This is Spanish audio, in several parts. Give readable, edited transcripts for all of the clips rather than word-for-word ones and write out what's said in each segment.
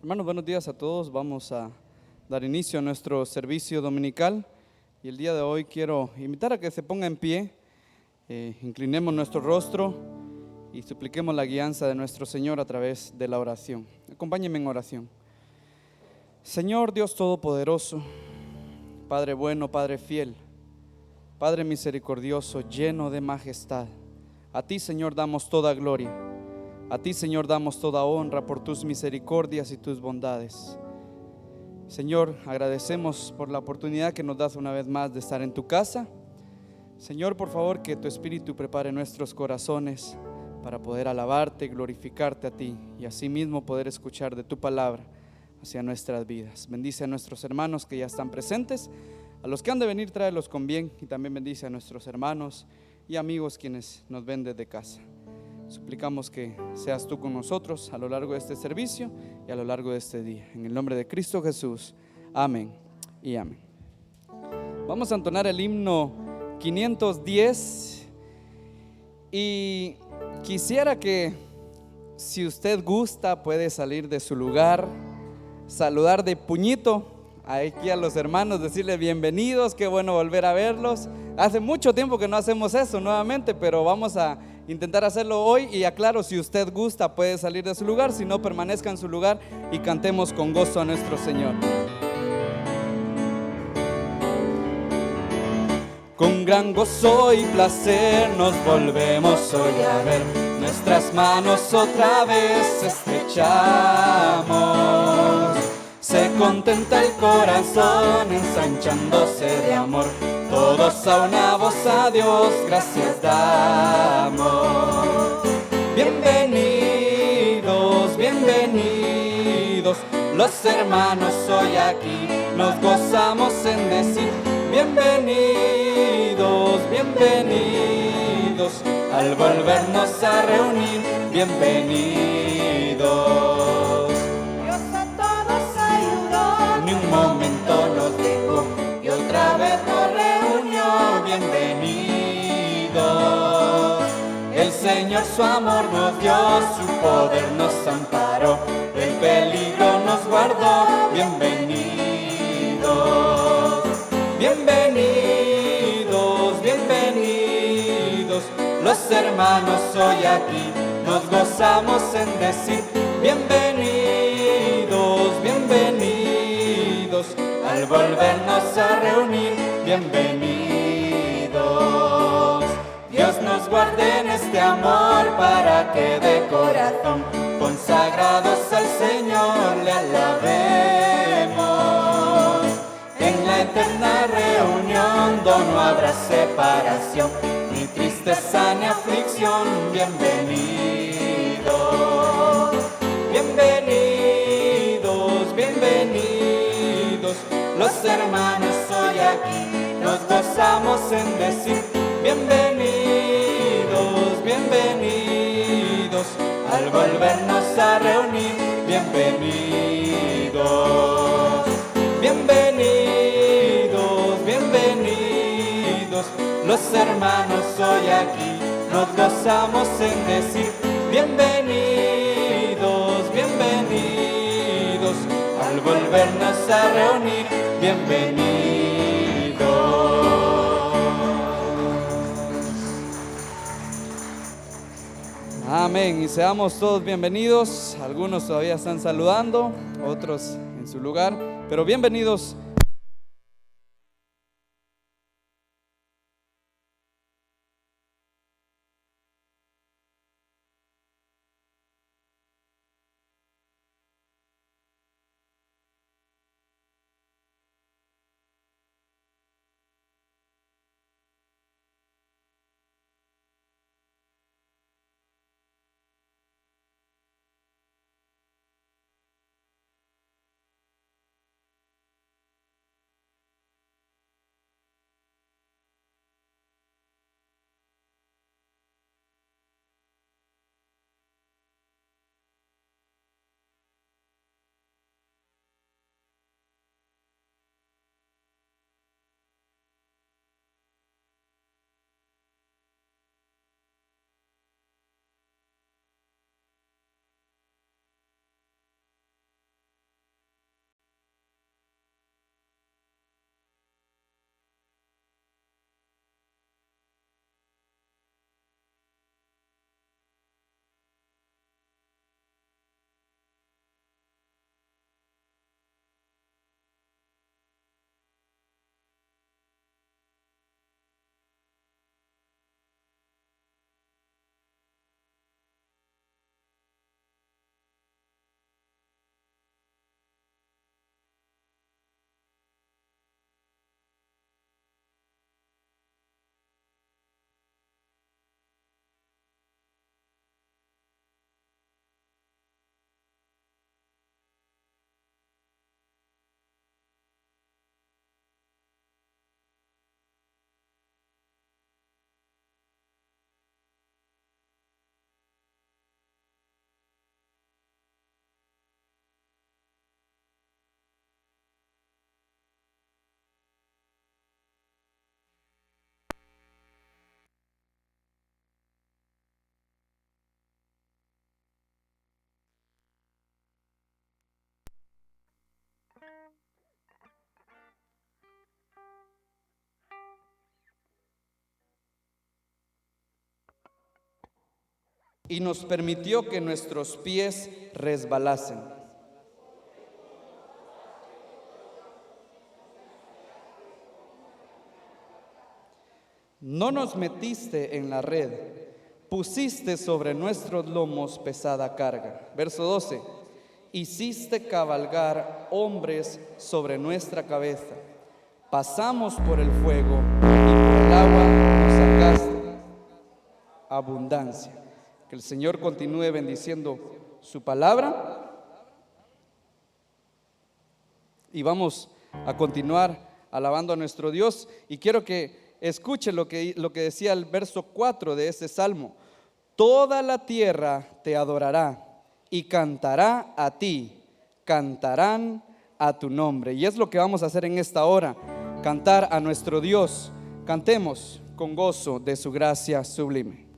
Hermanos, buenos días a todos. Vamos a dar inicio a nuestro servicio dominical y el día de hoy quiero invitar a que se ponga en pie, inclinemos nuestro rostro y supliquemos la guianza de nuestro Señor a través de la oración. Acompáñenme en oración. Señor Dios Todopoderoso, Padre bueno, Padre fiel, Padre misericordioso, lleno de majestad, a ti, Señor, damos toda gloria. A ti, Señor, damos toda honra por tus misericordias y tus bondades. Señor, agradecemos por la oportunidad que nos das una vez más de estar en tu casa. Señor, por favor, que tu Espíritu prepare nuestros corazones para poder alabarte, glorificarte a ti y asimismo poder escuchar de tu palabra hacia nuestras vidas. Bendice a nuestros hermanos que ya están presentes, a los que han de venir, tráelos con bien, y también bendice a nuestros hermanos y amigos quienes nos ven desde casa. Suplicamos que seas tú con nosotros a lo largo de este servicio y a lo largo de este día. En el nombre de Cristo Jesús, amén y amén. Vamos a entonar el himno 510 y quisiera que, si usted gusta, puede salir de su lugar, saludar de puñito aquí a los hermanos, decirles bienvenidos, qué bueno volver a verlos. Hace mucho tiempo que no hacemos eso nuevamente, pero vamos a intentar hacerlo hoy. Y aclaro, si usted gusta puede salir de su lugar, si no, permanezca en su lugar y cantemos con gozo a nuestro Señor. Con gran gozo y placer nos volvemos hoy a ver, nuestras manos otra vez estrechamos. Se contenta el corazón ensanchándose de amor, todos a una voz a Dios gracias damos. Bienvenidos, bienvenidos, los hermanos hoy aquí nos gozamos en decir bienvenidos, bienvenidos, al volvernos a reunir, bienvenidos. Dios a todos ayudó, Ni un momento nos dejó y otra vez nos reunió, bienvenidos. El Señor su amor nos dio, su poder nos amparó, del peligro nos guardó, bienvenidos. Bienvenidos, bienvenidos, los hermanos hoy aquí nos gozamos en decir bienvenidos, bienvenidos, al volvernos a reunir, bienvenidos. Dios nos guarde en este amor para que de corazón consagrados al Señor le alabemos. En la eterna reunión donde no habrá separación, ni tristeza ni aflicción, bienvenidos. Bienvenidos, bienvenidos, los hermanos hoy aquí nos gozamos en decir bienvenidos, bienvenidos, al volvernos a reunir, bienvenidos. Bienvenidos, bienvenidos, los hermanos hoy aquí nos gozamos en decir bienvenidos, bienvenidos, al volvernos a reunir, bienvenidos. Amén, y seamos todos bienvenidos. Algunos todavía están saludando, otros en su lugar, pero bienvenidos. y nos permitió que nuestros pies resbalasen. No nos metiste en la red, pusiste sobre nuestros lomos pesada carga. Verso 12. Hiciste cabalgar hombres sobre nuestra cabeza. Pasamos por el fuego y por el agua nos sacaste. Abundancia. Que el Señor continúe bendiciendo su palabra. Y vamos a continuar alabando a nuestro Dios. Y quiero que escuche lo que decía el verso 4 de ese salmo. Toda la tierra te adorará y cantará a ti, cantarán a tu nombre. Y es lo que vamos a hacer en esta hora, cantar a nuestro Dios. Cantemos con gozo de su gracia sublime.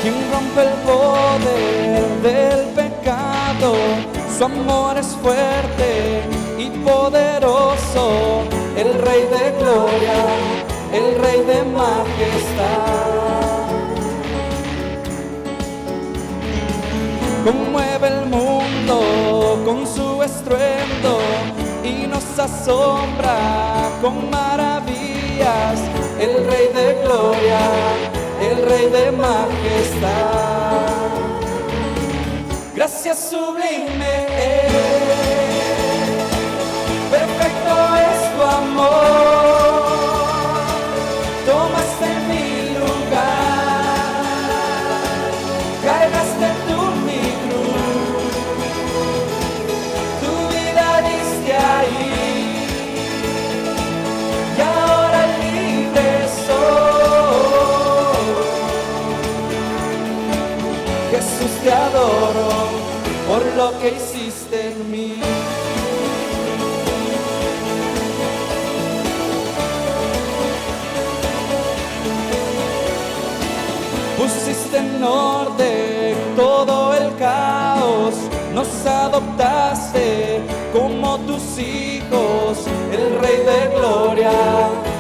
Quien rompe el poder del pecado, su amor es fuerte y poderoso, el Rey de gloria, el Rey de majestad. Conmueve el mundo con su estruendo y nos asombra con maravillas, el Rey de gloria, el Rey de majestad. Gracias sublime perfecto es tu amor. Tomaste mi lugar, cargaste tú mi cruz, tu vida diste ahí, y ahora libre soy. Jesús, te adoro por lo que hiciste en mí. Pusiste en orden todo el caos, nos adoptaste como tus hijos, el Rey de gloria,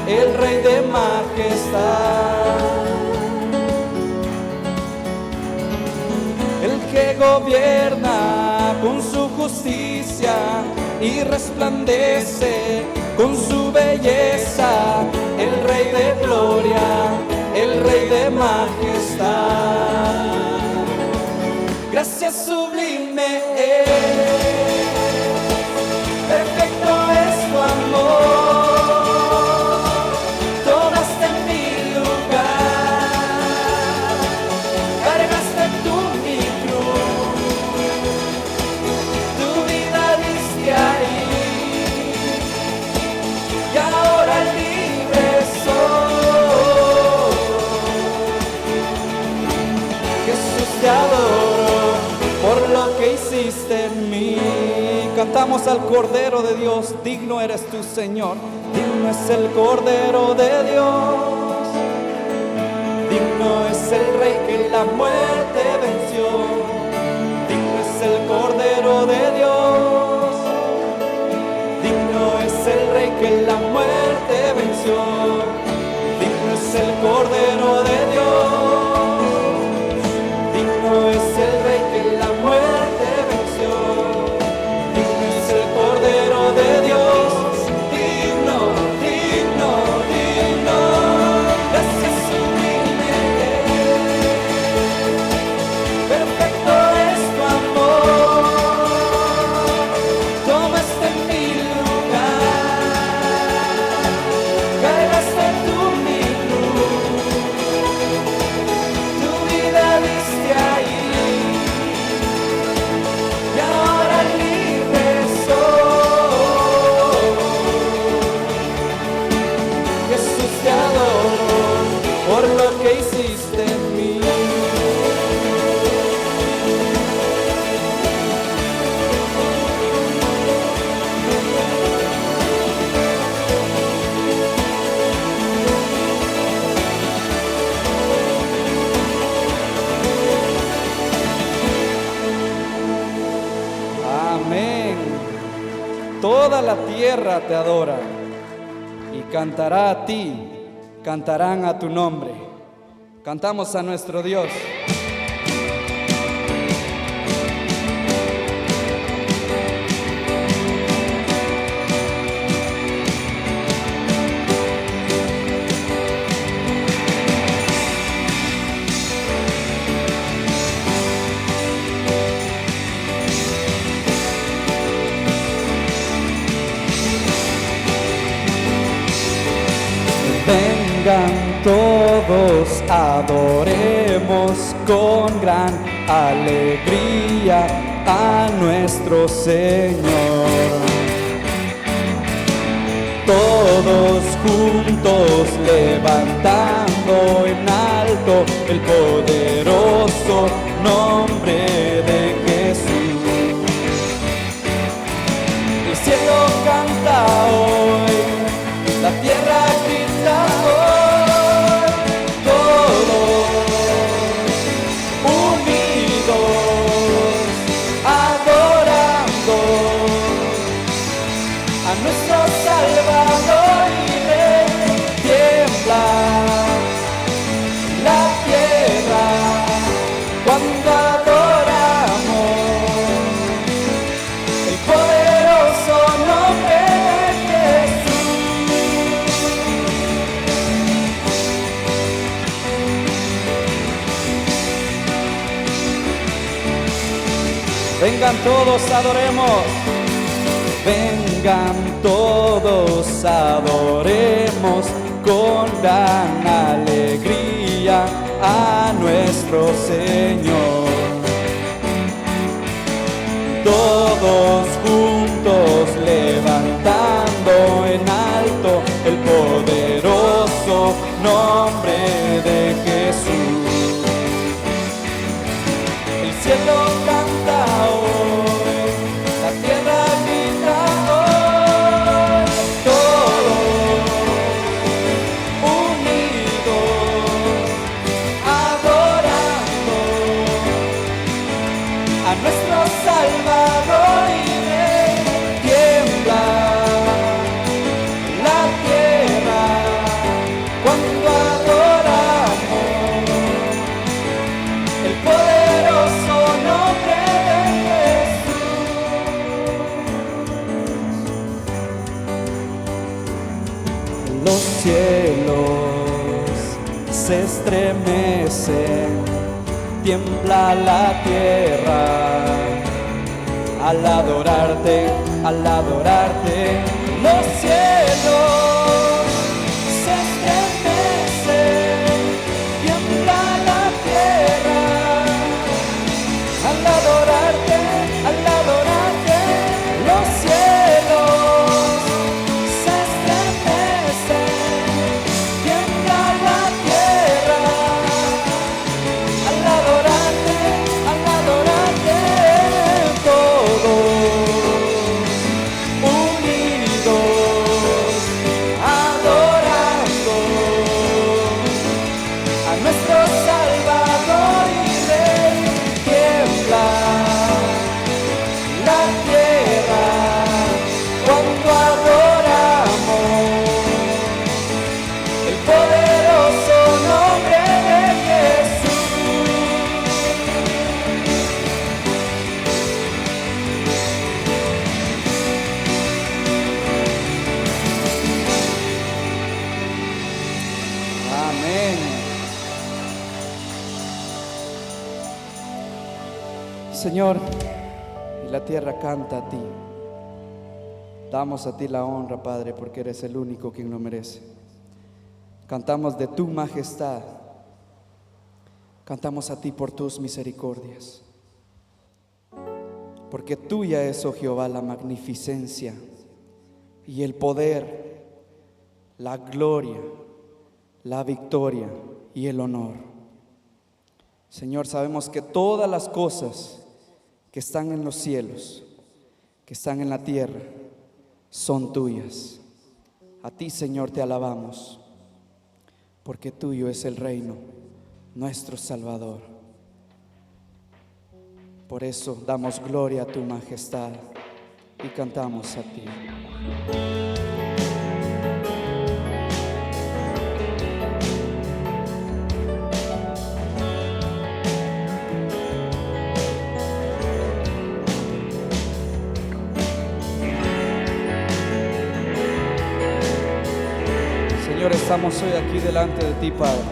el Rey de majestad. El que gobierna con su justicia y resplandece con su belleza, el Rey de gloria, el Rey de majestad. Gracias sublime perfecto es tu amor. Tomaste mi lugar, cargaste tú mi cruz, tu vida diste ahí, y ahora libre soy. Jesús, te adoro por lo que hiciste en mí. Cantamos al Cordero de Dios, digno eres tú, Señor. Digno es el Cordero de Dios, digno es el Rey que la muerte venció. Digno es el Cordero de Dios, digno es el Rey que la muerte venció. Digno es el Cordero de Dios, digno es el Rey que la muerte venció. Digno es el Cordero de Dios, digno, digno, digno. Gracias sublime perfecto Toda la tierra te adora y cantará a ti, cantarán a tu nombre. Cantamos a nuestro Dios. Vengan todos, adoremos con gran alegría a nuestro Señor. Todos juntos levantando en alto el poderoso nombre de Jesús. El cielo canta hoy, la tierra grita hoy, todos unidos, adorando a nuestro Salvador y Rey. Tiembla la tierra cuando adoramos el poderoso nombre de Jesús. Vengan todos, adoremos. Vengan todos, adoremos con gran alegría a nuestro Señor. Todos juntos levantando en alto el poderoso nombre de Jesús. El cielo canta hoy, la tierra grita hoy, todos unidos, adorando a nuestro Salvador y Rey. Tiembla la tierra cuando adoramos el poderoso nombre de Jesús. Los cielos se estremecen, tiembla la tierra al adorarte, al adorarte. Los cielos se estremecen, tiembla la tierra al adorarte, al adorarte. Los cielos se estremecen, tiembla la tierra al adorarte, todos unidos, adorando a nuestro Salvador y Rey. Tiembla la tierra cuando adoramos el poderoso nombre de Jesús. Amén. Señor, y la tierra canta a ti. Damos a ti la honra, Padre, porque eres el único quien lo merece. Cantamos de tu majestad. Cantamos a ti por tus misericordias. Porque tuya es, oh Jehová, la magnificencia y el poder, la gloria, la victoria y el honor. Señor, sabemos que todas las cosas que están en los cielos, que están en la tierra, son tuyas. A ti, Señor, te alabamos, porque tuyo es el reino, nuestro Salvador. Por eso damos gloria a tu majestad, y cantamos a ti. Señor, estamos hoy aquí delante de ti, Padre,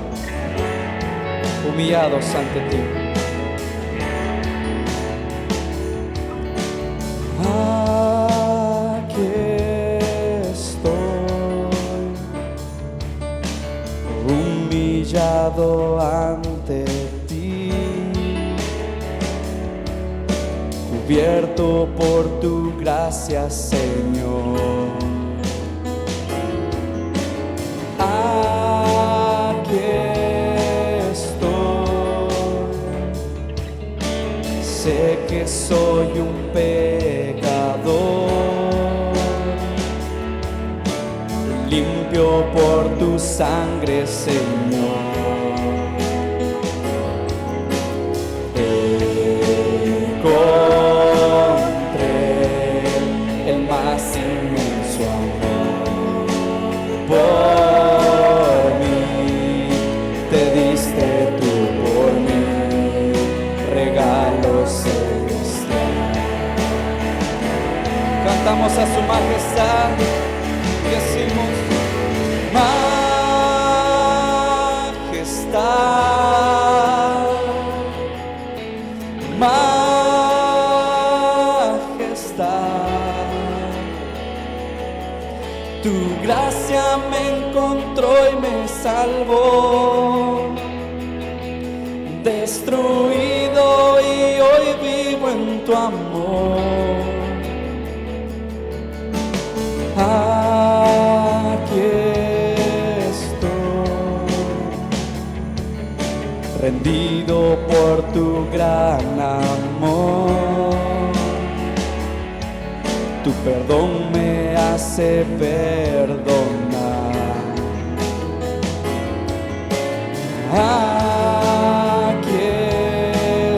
humillados ante ti. Aquí estoy, humillado ante ti, cubierto por tu gracia, Señor. Aquí estoy, sé que soy un pecador, limpio por tu sangre, Señor. Encontré el más inmenso amor por mí, te diste tú por mí, regalo celestial. Cantamos a su majestad y decimos: majestad, majestad, tu gracia me encontró y me salvó, destruido y hoy vivo en tu amor. Aquí estoy, rendido por tu gran amor. Tu perdón me hace perdonar. Aquí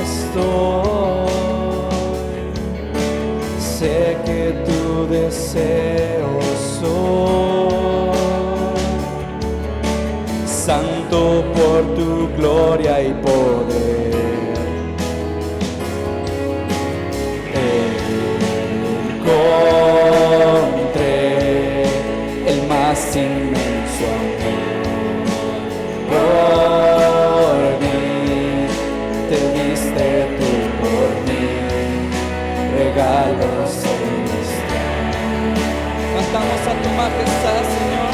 estoy, sé que tu deseo soy, santo por tu gloria y poder. Encontré el más inmenso amor por mí, te diste tú por mí, regalo celestial. Cantamos a tu majestad, Señor.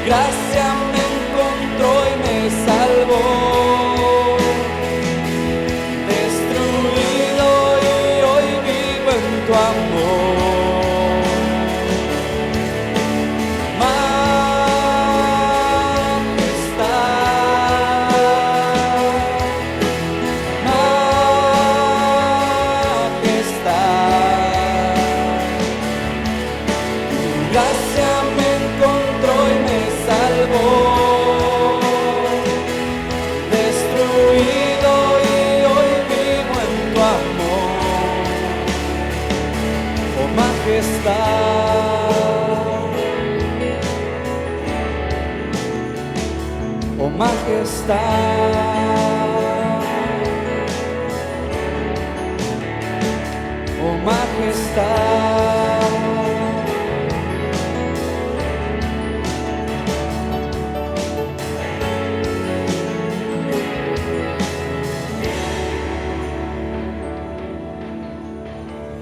Gracia me encontró y me salvó, destruido y hoy vivo en tu amor. Majestad, majestad, tu gracia me encontró y me salvó, destruido y hoy vivo en tu amor. Oh majestad, oh majestad, oh majestad.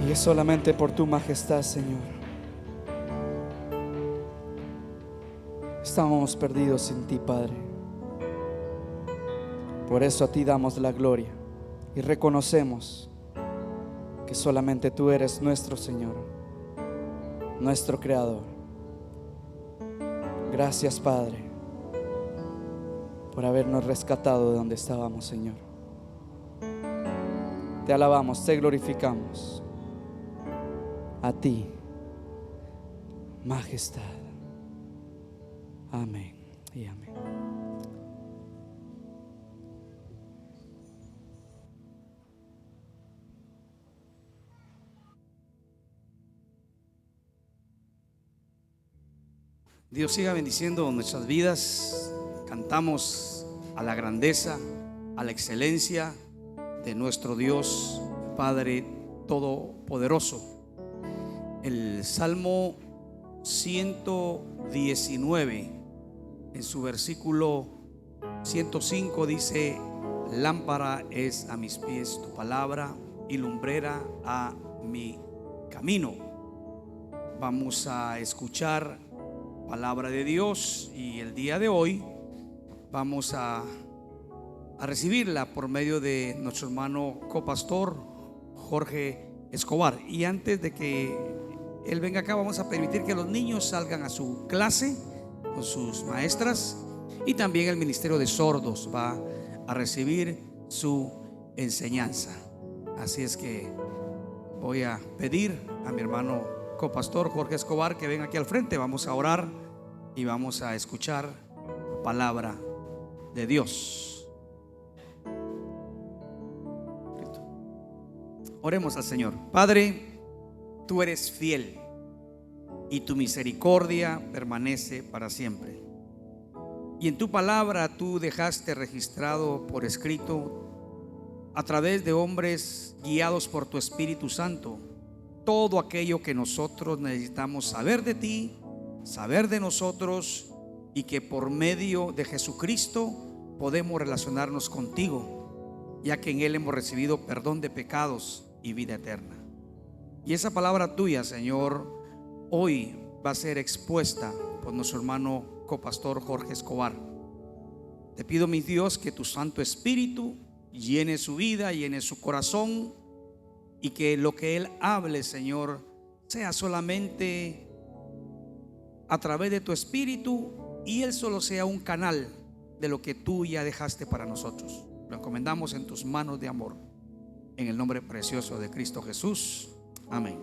Y es solamente por tu majestad, Señor. Estábamos perdidos sin ti, Padre. Por eso a ti damos la gloria y reconocemos que solamente tú eres nuestro Señor, nuestro Creador. Gracias, Padre, por habernos rescatado de donde estábamos, Señor. Te alabamos, te glorificamos. a ti, majestad. Amén y amén. Dios siga bendiciendo nuestras vidas. Cantamos a la grandeza, a la excelencia de nuestro Dios Padre Todopoderoso. El Salmo 119, en su versículo 105 dice: lámpara es a mis pies tu palabra y lumbrera a mi camino. Vamos a escuchar palabra de Dios y el día de hoy vamos a recibirla por medio de nuestro hermano copastor Jorge Escobar. Y antes de que él venga acá, vamos a permitir que los niños salgan a su clase con sus maestras, y también el ministerio de sordos va a recibir su enseñanza. Así es que voy a pedir a mi hermano copastor Jorge Escobar que venga aquí al frente. Vamos a orar y vamos a escuchar palabra de Dios. Oremos al Señor. Padre, tú eres fiel y tu misericordia permanece para siempre. Y en tu palabra tú dejaste registrado por escrito, a través de hombres guiados por tu Espíritu Santo, todo aquello que nosotros necesitamos saber de ti, saber de nosotros, y que por medio de Jesucristo podemos relacionarnos contigo, ya que en Él hemos recibido perdón de pecados y vida eterna. Y esa palabra tuya, Señor, hoy va a ser expuesta por nuestro hermano copastor Jorge Escobar. Te pido, mi Dios, que tu Santo Espíritu llene su vida, llene su corazón, y que lo que él hable, Señor, sea solamente a través de tu Espíritu, y él solo sea un canal de lo que tú ya dejaste para nosotros. Lo encomendamos en tus manos de amor, en el nombre precioso de Cristo Jesús. Amén.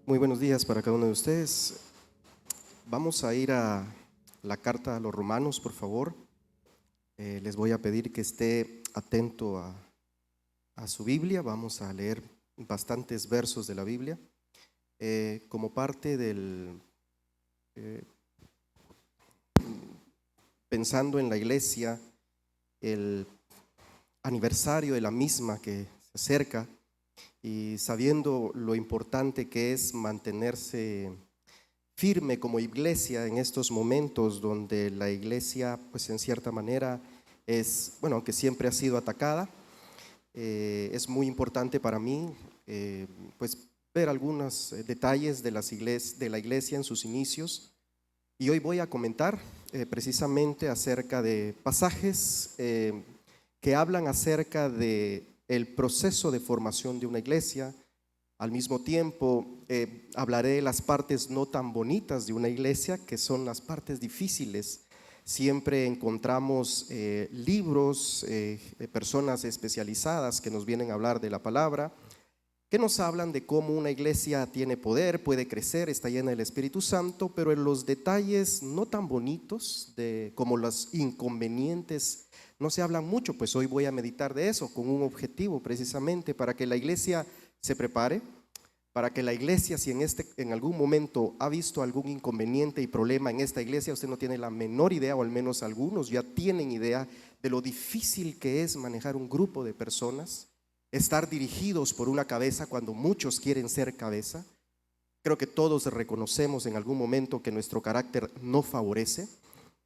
Muy buenos días para cada uno de ustedes. Vamos a ir a la carta a los Romanos, por favor. Les voy a pedir que esté atento a su Biblia. Vamos a leer bastantes versos de la Biblia. Como parte del pensando en la iglesia, el aniversario de la misma que se acerca, y sabiendo lo importante que es mantenerse firme como iglesia en estos momentos donde la iglesia, pues en cierta manera es, bueno, aunque siempre ha sido atacada, es muy importante para mí pues ver algunos detalles de la iglesia en sus inicios. Y hoy voy a comentar precisamente acerca de pasajes que hablan acerca de el proceso de formación de una iglesia. Al mismo tiempo hablaré de las partes no tan bonitas de una iglesia, que son las partes difíciles. Siempre encontramos libros, personas especializadas que nos vienen a hablar de la palabra, que nos hablan de cómo una iglesia tiene poder, puede crecer, está llena del Espíritu Santo, pero en los detalles no tan bonitos, como los inconvenientes, no se hablan mucho. Pues hoy voy a meditar de eso con un objetivo, precisamente para que la iglesia se prepare, para que la iglesia, si en algún momento ha visto algún inconveniente y problema en esta iglesia, usted no tiene la menor idea, o al menos algunos ya tienen idea de lo difícil que es manejar un grupo de personas, estar dirigidos por una cabeza cuando muchos quieren ser cabeza. Creo que todos reconocemos en algún momento que nuestro carácter no favorece.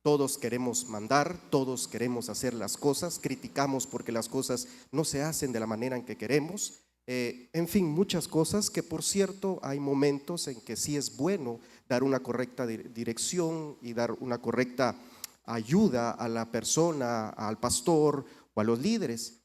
Todos queremos mandar, todos queremos hacer las cosas, criticamos porque las cosas no se hacen de la manera en que queremos. En fin, muchas cosas que, por cierto, hay momentos en que sí es bueno dar una correcta dirección y dar una correcta ayuda a la persona, al pastor o a los líderes.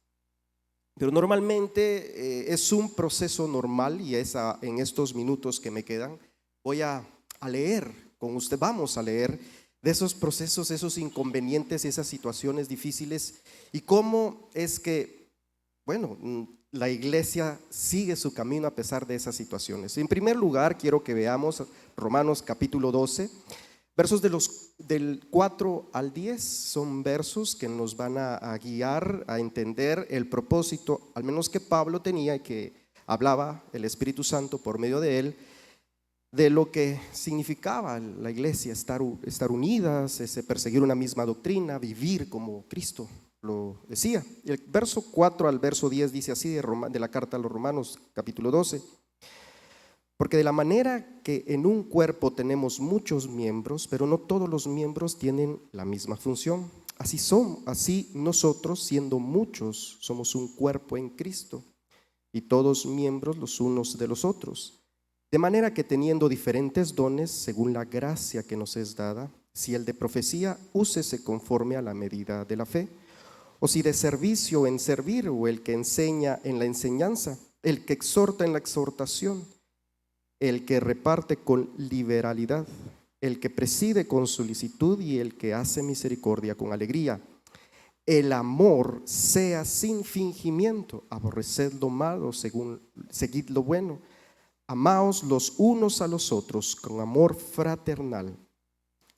Pero normalmente es un proceso normal, y en estos minutos que me quedan voy a leer con usted, vamos a leer de esos procesos, esos inconvenientes, esas situaciones difíciles, y cómo es que bueno, la iglesia sigue su camino a pesar de esas situaciones. En primer lugar, quiero que veamos Romanos capítulo 12, versos del 4 al 10, son versos que nos van a guiar a entender el propósito, al menos que Pablo tenía y que hablaba el Espíritu Santo por medio de él, de lo que significaba la iglesia, estar unidas, perseguir una misma doctrina, vivir como Cristo lo decía. El verso 4 al verso 10 dice así de la carta a los Romanos capítulo 12: porque de la manera que en un cuerpo tenemos muchos miembros, pero no todos los miembros tienen la misma función, así nosotros, siendo muchos, somos un cuerpo en Cristo, y todos miembros los unos de los otros. De manera que teniendo diferentes dones según la gracia que nos es dada, si el de profecía, úsese conforme a la medida de la fe, o si de servicio en servir, o el que enseña en la enseñanza, el que exhorta en la exhortación, el que reparte con liberalidad, el que preside con solicitud y el que hace misericordia con alegría. El amor sea sin fingimiento, aborreced lo malo, seguid lo bueno. Amaos los unos a los otros con amor fraternal,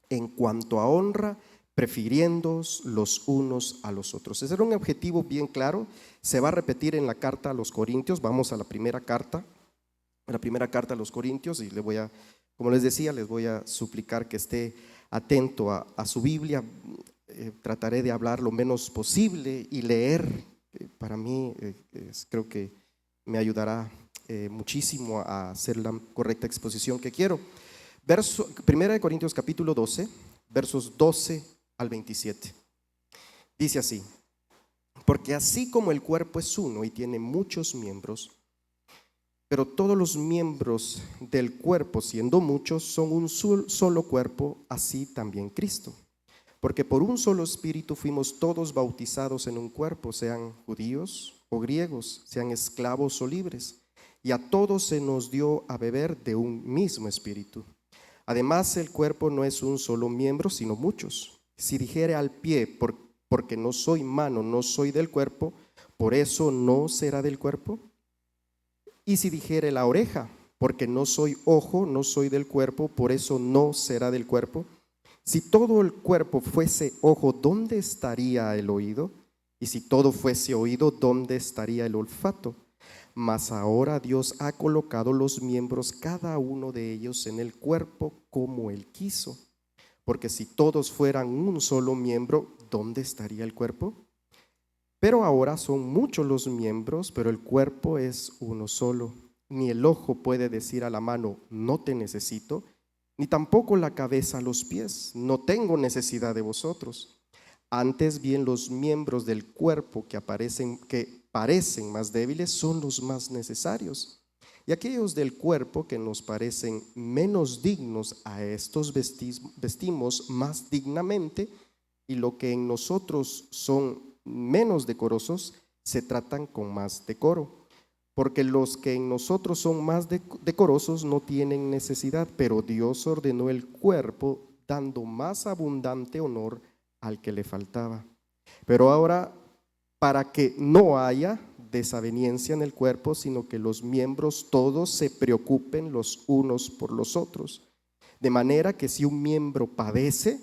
en cuanto a honra, prefiriéndoos los unos a los otros. Ese era un objetivo bien claro, se va a repetir en la carta a los Corintios. Vamos a la primera carta a los Corintios, y como les decía, les voy a suplicar que esté atento a su Biblia. Trataré de hablar lo menos posible y leer. Para mí creo que me ayudará muchísimo a hacer la correcta exposición que quiero. Primera de Corintios capítulo 12, versos 12 al 27. Dice así: porque así como el cuerpo es uno y tiene muchos miembros, pero todos los miembros del cuerpo, siendo muchos, son un solo cuerpo, así también Cristo. Porque por un solo espíritu fuimos todos bautizados en un cuerpo, sean judíos o griegos, sean esclavos o libres, y a todos se nos dio a beber de un mismo espíritu. Además, el cuerpo no es un solo miembro, sino muchos. Si dijere al pie, porque no soy mano, no soy del cuerpo, ¿por eso no será del cuerpo? Y si dijere la oreja, porque no soy ojo, no soy del cuerpo, ¿por eso no será del cuerpo? Si todo el cuerpo fuese ojo, ¿dónde estaría el oído? Y si todo fuese oído, ¿dónde estaría el olfato? Mas ahora Dios ha colocado los miembros, cada uno de ellos, en el cuerpo como Él quiso. Porque si todos fueran un solo miembro, ¿dónde estaría el cuerpo? Pero ahora son muchos los miembros, pero el cuerpo es uno solo. Ni el ojo puede decir a la mano, no te necesito, ni tampoco la cabeza a los pies, no tengo necesidad de vosotros. Antes bien, los miembros del cuerpo que parecen más débiles son los más necesarios. Y aquellos del cuerpo que nos parecen menos dignos, a estos vestimos más dignamente, y lo que en nosotros son menos decorosos se tratan con más decoro. Porque los que en nosotros son más decorosos no tienen necesidad, pero Dios ordenó el cuerpo, dando más abundante honor al que le faltaba. Pero ahora, para que no haya desaveniencia en el cuerpo, sino que los miembros todos se preocupen los unos por los otros. De manera que si un miembro padece,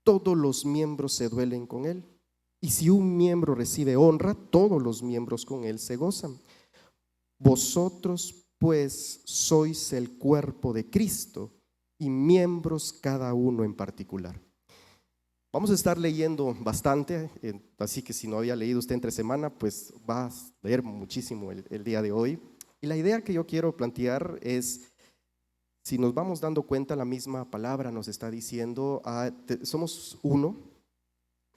todos los miembros se duelen con él. Y si un miembro recibe honra, todos los miembros con él se gozan. Vosotros pues sois el cuerpo de Cristo y miembros cada uno en particular. Vamos a estar leyendo bastante, así que si no había leído usted entre semana, pues va a leer muchísimo el día de hoy. Y la idea que yo quiero plantear es, si nos vamos dando cuenta, la misma palabra nos está diciendo, somos uno,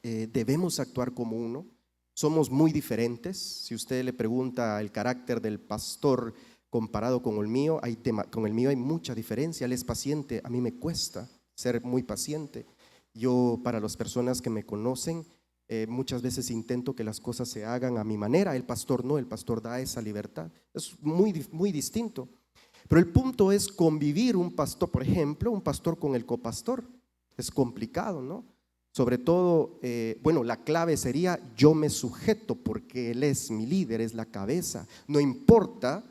debemos actuar como uno. Somos muy diferentes. Si usted le pregunta el carácter del pastor comparado con el mío, hay mucha diferencia. Él es paciente, a mí me cuesta ser muy paciente. Yo, para las personas que me conocen, muchas veces intento que las cosas se hagan a mi manera. El pastor no, el pastor da esa libertad. Es muy distinto. Pero el punto es convivir un pastor, por ejemplo, un pastor con el copastor. Es complicado, ¿no? Sobre todo, bueno, la clave sería yo me sujeto porque Él es mi líder, es la cabeza. No importa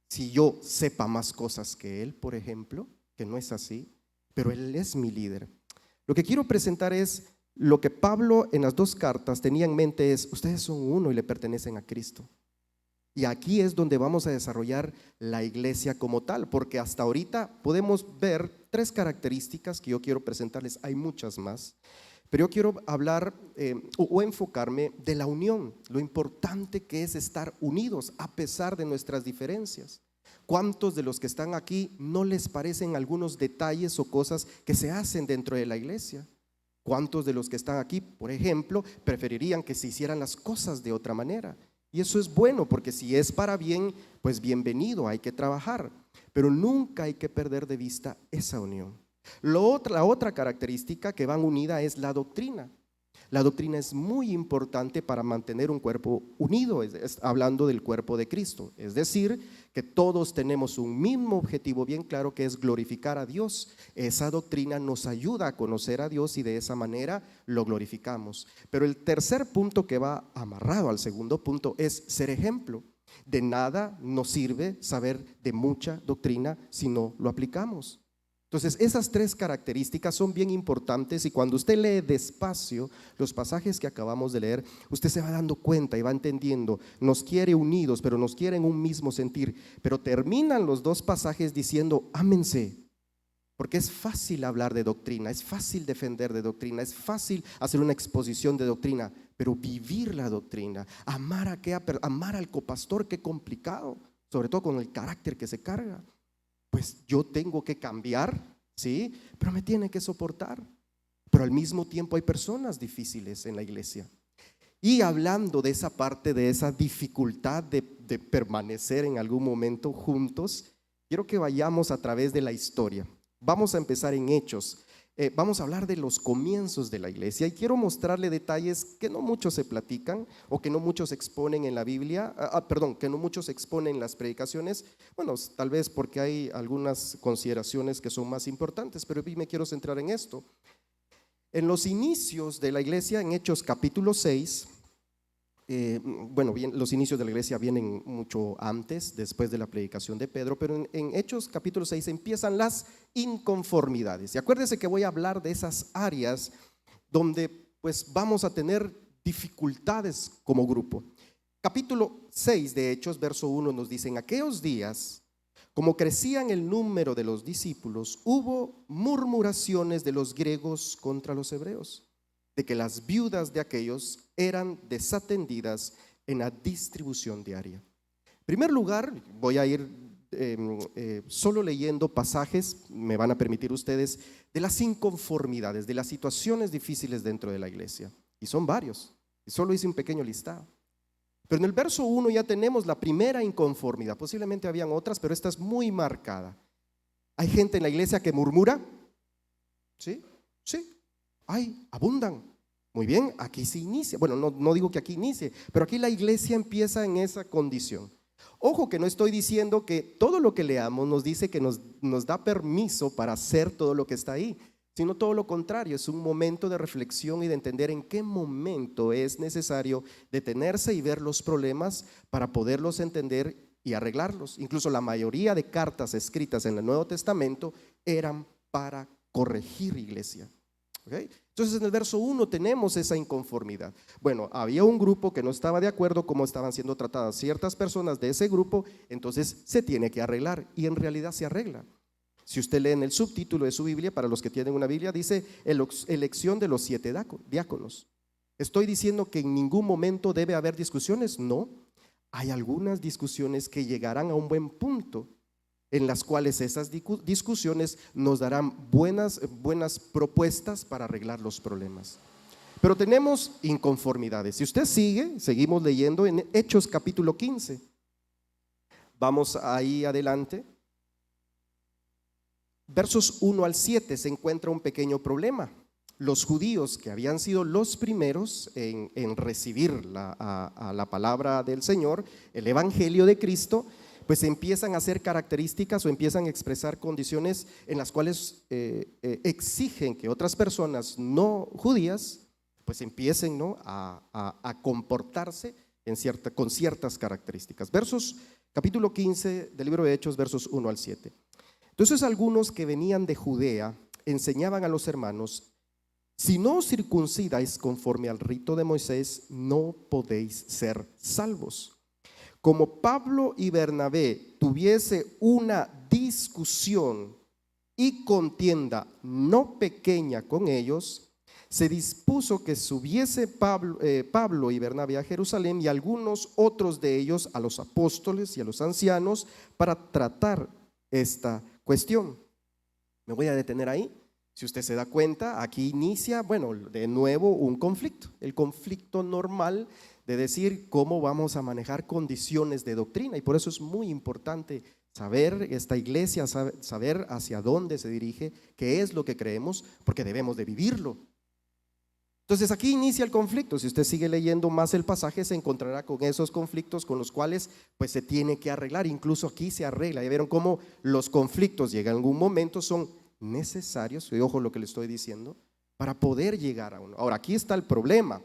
si yo sepa más cosas que Él, por ejemplo, que no es así, pero Él es mi líder. Lo que quiero presentar es lo que Pablo en las 2 cartas tenía en mente es, ustedes son uno y le pertenecen a Cristo. Y aquí es donde vamos a desarrollar la iglesia como tal, porque hasta ahorita podemos ver 3 características que yo quiero presentarles, hay muchas más. Pero yo quiero hablar o enfocarme de la unión, lo importante que es estar unidos a pesar de nuestras diferencias. ¿Cuántos de los que están aquí no les parecen algunos detalles o cosas que se hacen dentro de la iglesia? ¿Cuántos de los que están aquí, por ejemplo, preferirían que se hicieran las cosas de otra manera? Y eso es bueno, porque si es para bien, pues bienvenido, hay que trabajar. Pero nunca hay que perder de vista esa unión. La otra característica que van unida es la doctrina. La doctrina es muy importante para mantener un cuerpo unido, hablando del cuerpo de Cristo. Es decir, que todos tenemos un mismo objetivo bien claro, que es glorificar a Dios. Esa doctrina nos ayuda a conocer a Dios y de esa manera lo glorificamos. Pero el tercer punto que va amarrado al segundo punto es ser ejemplo. De nada nos sirve saber de mucha doctrina si no lo aplicamos. Entonces, esas 3 características son bien importantes y cuando usted lee despacio los pasajes que acabamos de leer, usted se va dando cuenta y va entendiendo, nos quiere unidos, pero nos quiere en un mismo sentir. Pero terminan los 2 pasajes diciendo, ámense, porque es fácil hablar de doctrina, es fácil defender de doctrina, es fácil hacer una exposición de doctrina, pero vivir la doctrina, amar al copastor, qué complicado, sobre todo con el carácter que se carga. Pues yo tengo que cambiar, ¿sí? Pero me tiene que soportar. Pero al mismo tiempo hay personas difíciles en la iglesia. Y hablando de esa parte, de esa dificultad de permanecer en algún momento juntos, quiero que vayamos a través de la historia. Vamos a empezar en Hechos. Vamos a hablar de los comienzos de la iglesia y quiero mostrarle detalles que no muchos se platican o que no muchos exponen en la Biblia, que no muchos exponen en las predicaciones, bueno, tal vez porque hay algunas consideraciones que son más importantes, pero me quiero centrar en esto. En los inicios de la iglesia, en Hechos capítulo 6, los inicios de la iglesia vienen mucho antes, después de la predicación de Pedro, pero en Hechos capítulo 6 empiezan las inconformidades. Y acuérdense que voy a hablar de esas áreas donde pues vamos a tener dificultades como grupo. Capítulo 6 de Hechos, verso 1 nos dice: en aquellos días, como crecían el número de los discípulos, hubo murmuraciones de los griegos contra los hebreos, de que las viudas de aquellos eran desatendidas en la distribución diaria. En primer lugar, voy a ir solo leyendo pasajes, me van a permitir ustedes, de las inconformidades, de las situaciones difíciles dentro de la iglesia. Y son varios, y solo hice un pequeño listado. Pero en el verso 1 ya tenemos la primera inconformidad, posiblemente habían otras, pero esta es muy marcada. ¿Hay gente en la iglesia que murmura? ¿Sí? Sí. Abundan. Muy bien, aquí se inicia. Bueno, no digo que aquí inicie, pero aquí la iglesia empieza en esa condición. Ojo que no estoy diciendo que todo lo que leamos nos dice que nos da permiso para hacer todo lo que está ahí, sino todo lo contrario, es un momento de reflexión y de entender en qué momento es necesario detenerse y ver los problemas para poderlos entender y arreglarlos. Incluso la mayoría de cartas escritas en el Nuevo Testamento eran para corregir iglesia. ¿Okay? Entonces en el verso 1 tenemos esa inconformidad. Bueno, había un grupo que no estaba de acuerdo cómo estaban siendo tratadas ciertas personas de ese grupo, entonces se tiene que arreglar y en realidad se arregla. Si usted lee en el subtítulo de su Biblia, para los que tienen una Biblia, dice elección de los 7 diáconos. ¿Estoy diciendo que en ningún momento debe haber discusiones? No, hay algunas discusiones que llegarán a un buen punto, en las cuales esas discusiones nos darán buenas propuestas para arreglar los problemas. Pero tenemos inconformidades. Si usted seguimos leyendo en Hechos capítulo 15. Vamos ahí adelante. Versos 1 al 7 se encuentra un pequeño problema. Los judíos, que habían sido los primeros en recibir a la palabra del Señor, el evangelio de Cristo, pues empiezan a hacer características o empiezan a expresar condiciones en las cuales exigen que otras personas no judías pues empiecen, ¿no?, a comportarse con ciertas características. Capítulo 15 del libro de Hechos, versos 1 al 7. Entonces algunos que venían de Judea enseñaban a los hermanos: si no os circuncidáis conforme al rito de Moisés, no podéis ser salvos. Como Pablo y Bernabé tuviese una discusión y contienda no pequeña con ellos, se dispuso que subiese Pablo y Bernabé a Jerusalén y algunos otros de ellos a los apóstoles y a los ancianos para tratar esta cuestión. Me voy a detener ahí. Si usted se da cuenta, aquí inicia, bueno, de nuevo un conflicto, el conflicto normal de decir cómo vamos a manejar condiciones de doctrina, y por eso es muy importante saber esta iglesia, saber hacia dónde se dirige, qué es lo que creemos, porque debemos de vivirlo. Entonces aquí inicia el conflicto. Si usted sigue leyendo más el pasaje, se encontrará con esos conflictos con los cuales pues se tiene que arreglar. Incluso aquí se arregla. Ya vieron cómo los conflictos llegan en algún momento, son necesarios, y ojo lo que le estoy diciendo, para poder llegar a uno. Ahora, aquí está el problema.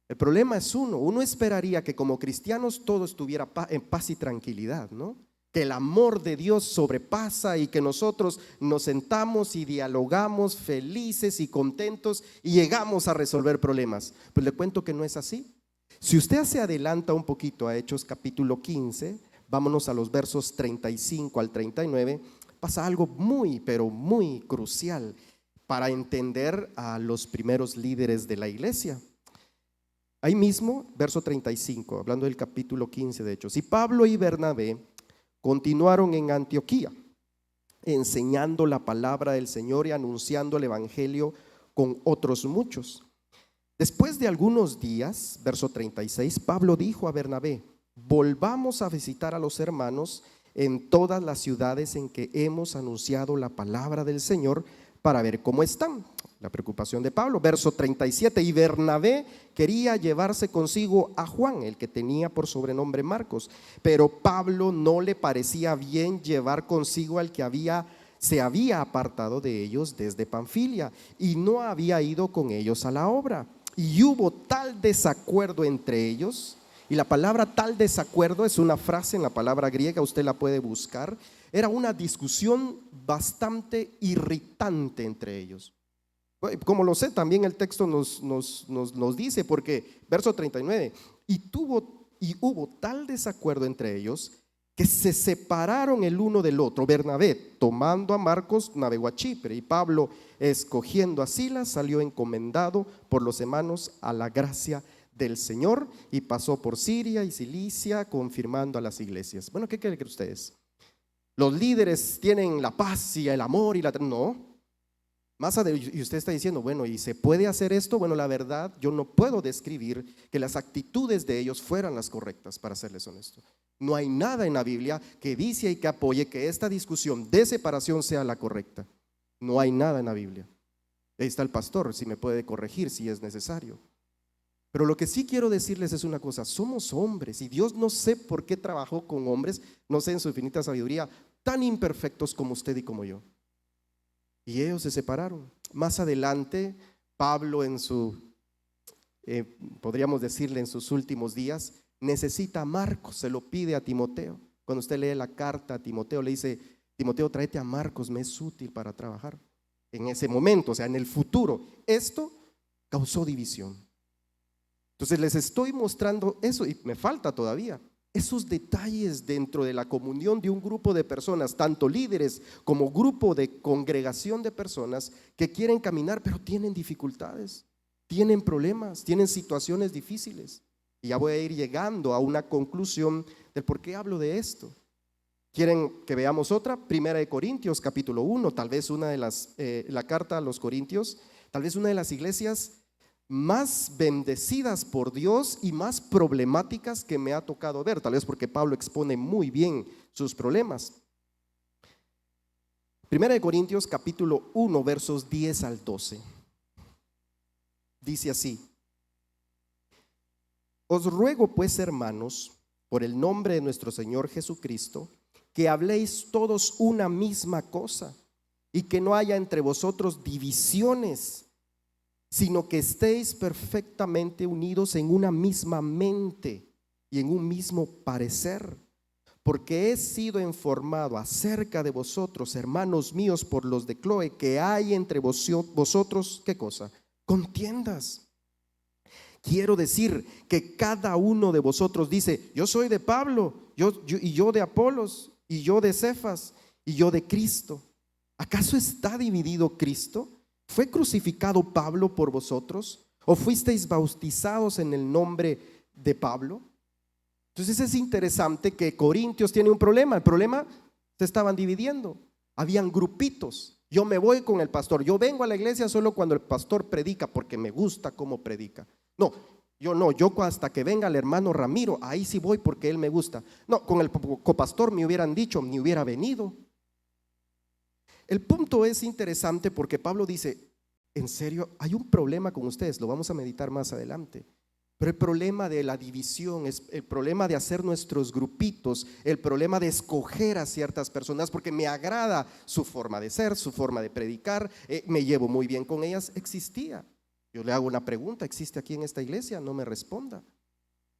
El problema es uno esperaría que como cristianos todo estuviera en paz y tranquilidad, ¿no? Que el amor de Dios sobrepasa y que nosotros nos sentamos y dialogamos felices y contentos y llegamos a resolver problemas. Pues le cuento que no es así. Si usted se adelanta un poquito a Hechos capítulo 15, vámonos a los versos 35 al 39, pasa algo muy, pero muy crucial para entender a los primeros líderes de la iglesia. Ahí mismo, verso 35, hablando del capítulo 15 de Hechos. Y Pablo y Bernabé continuaron en Antioquía, enseñando la palabra del Señor y anunciando el evangelio con otros muchos. Después de algunos días, verso 36, Pablo dijo a Bernabé: volvamos a visitar a los hermanos en todas las ciudades en que hemos anunciado la palabra del Señor para ver cómo están. La preocupación de Pablo, verso 37, y Bernabé quería llevarse consigo a Juan, el que tenía por sobrenombre Marcos, pero Pablo no le parecía bien llevar consigo al que se había apartado de ellos desde Panfilia y no había ido con ellos a la obra. Y hubo tal desacuerdo entre ellos, y la palabra tal desacuerdo es una frase en la palabra griega, usted la puede buscar. Era una discusión bastante irritante entre ellos. Como lo sé, también el texto nos dice, porque verso 39, y hubo tal desacuerdo entre ellos que se separaron el uno del otro. Bernabé, tomando a Marcos, navegó a Chipre, y Pablo, escogiendo a Silas, salió encomendado por los hermanos a la gracia del Señor, y pasó por Siria y Cilicia, confirmando a las iglesias. Bueno, ¿qué creen ustedes? ¿Los líderes tienen la paz y el amor y no? Y usted está diciendo, bueno, ¿y se puede hacer esto? Bueno, la verdad, yo no puedo describir que las actitudes de ellos fueran las correctas, para serles honesto. No hay nada en la Biblia que dice y que apoye que esta discusión de separación sea la correcta. No hay nada en la Biblia. Ahí está el pastor, si me puede corregir si es necesario. Pero lo que sí quiero decirles es una cosa: somos hombres, y Dios no sé por qué trabajó con hombres, no sé, en su infinita sabiduría, tan imperfectos como usted y como yo. Y ellos se separaron. Más adelante, Pablo podríamos decirle en sus últimos días, necesita a Marcos, se lo pide a Timoteo. Cuando usted lee la carta a Timoteo, le dice: Timoteo, tráete a Marcos, me es útil para trabajar. En ese momento, o sea, en el futuro, esto causó división. Entonces les estoy mostrando eso, y me falta todavía esos detalles dentro de la comunión de un grupo de personas, tanto líderes como grupo de congregación de personas que quieren caminar, pero tienen dificultades, tienen problemas, tienen situaciones difíciles. Y ya voy a ir llegando a una conclusión del por qué hablo de esto. ¿Quieren que veamos otra? Primera de Corintios capítulo 1, tal vez una de la carta a los Corintios, tal vez una de las iglesias más bendecidas por Dios y más problemáticas que me ha tocado ver, tal vez porque Pablo expone muy bien sus problemas. Primera de Corintios capítulo 1, versos 10 al 12. Dice así: os ruego pues, hermanos, por el nombre de nuestro Señor Jesucristo, que habléis todos una misma cosa y que no haya entre vosotros divisiones, sino que estéis perfectamente unidos en una misma mente y en un mismo parecer. Porque he sido informado acerca de vosotros, hermanos míos, por los de Cloe, que hay entre vosotros, ¿qué cosa? Contiendas. Quiero decir que cada uno de vosotros dice: yo soy de Pablo, y yo de Apolos, y yo de Cefas, y yo de Cristo. ¿Acaso está dividido Cristo? ¿Fue crucificado Pablo por vosotros? ¿O fuisteis bautizados en el nombre de Pablo? Entonces es interesante que Corintios tiene un problema. El problema, se estaban dividiendo. Habían grupitos. Yo me voy con el pastor. Yo vengo a la iglesia solo cuando el pastor predica, porque me gusta cómo predica. No, yo hasta que venga el hermano Ramiro, ahí sí voy porque él me gusta. No, con el copastor me hubieran dicho, ni hubiera venido. El punto es interesante porque Pablo dice: en serio, hay un problema con ustedes, lo vamos a meditar más adelante. Pero el problema de la división, es el problema de hacer nuestros grupitos, el problema de escoger a ciertas personas porque me agrada su forma de ser, su forma de predicar, me llevo muy bien con ellas, existía. Yo le hago una pregunta: ¿existe aquí en esta iglesia? No me responda.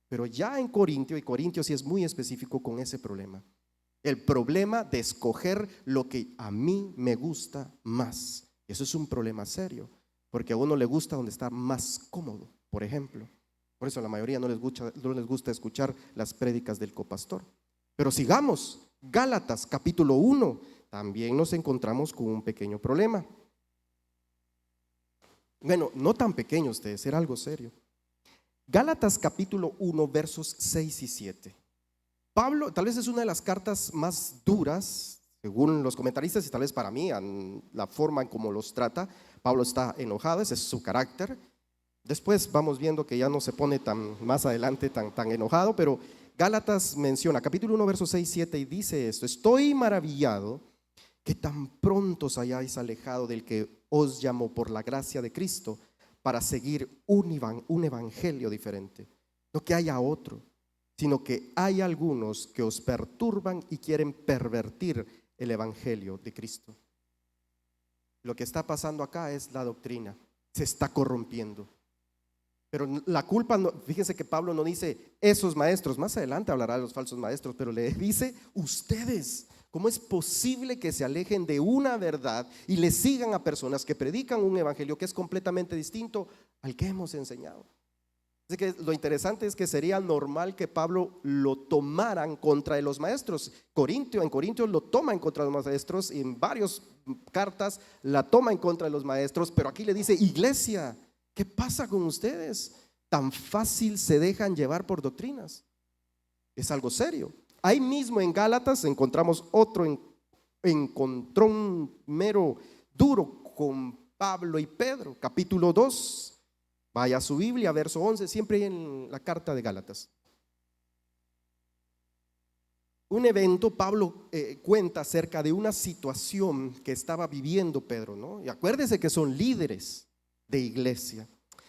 Pero ya en Corintio, y Corintio sí es muy específico con ese problema, el problema de escoger lo que a mí me gusta más. Eso es un problema serio, porque a uno le gusta donde está más cómodo, por ejemplo. Por eso a la mayoría no les gusta escuchar las prédicas del copastor. Pero sigamos, Gálatas capítulo 1, también nos encontramos con un pequeño problema. Bueno, no tan pequeño ustedes, era algo serio. Gálatas capítulo 1, versos 6 y 7. Pablo, tal vez es una de las cartas más duras, según los comentaristas, y tal vez para mí, la forma en cómo los trata. Pablo está enojado, ese es su carácter. Después vamos viendo que ya no se pone más adelante tan enojado, pero Gálatas menciona, capítulo 1, versos 6 y 7, y dice esto: estoy maravillado que tan pronto os hayáis alejado del que os llamó por la gracia de Cristo para seguir un evangelio diferente. No que haya otro, sino que hay algunos que os perturban y quieren pervertir el evangelio de Cristo. Lo que está pasando acá es la doctrina, se está corrompiendo. Pero la culpa, fíjense que Pablo no dice esos maestros, más adelante hablará de los falsos maestros, pero le dice ustedes. ¿Cómo es posible que se alejen de una verdad y le sigan a personas que predican un evangelio que es completamente distinto al que hemos enseñado? Así que lo interesante es que sería normal que Pablo lo tomaran contra de los maestros. En Corintio lo toma en contra de los maestros, y en varias cartas la toma en contra de los maestros, pero aquí le dice: iglesia, ¿qué pasa con ustedes? Tan fácil se dejan llevar por doctrinas. Es algo serio. Ahí mismo en Gálatas encontramos otro encontrón mero duro con Pablo y Pedro, capítulo 2. Vaya a su Biblia, verso 11, siempre en la carta de Gálatas. Un evento, Pablo cuenta acerca de una situación que estaba viviendo Pedro, ¿no? Y acuérdese que son líderes de iglesia.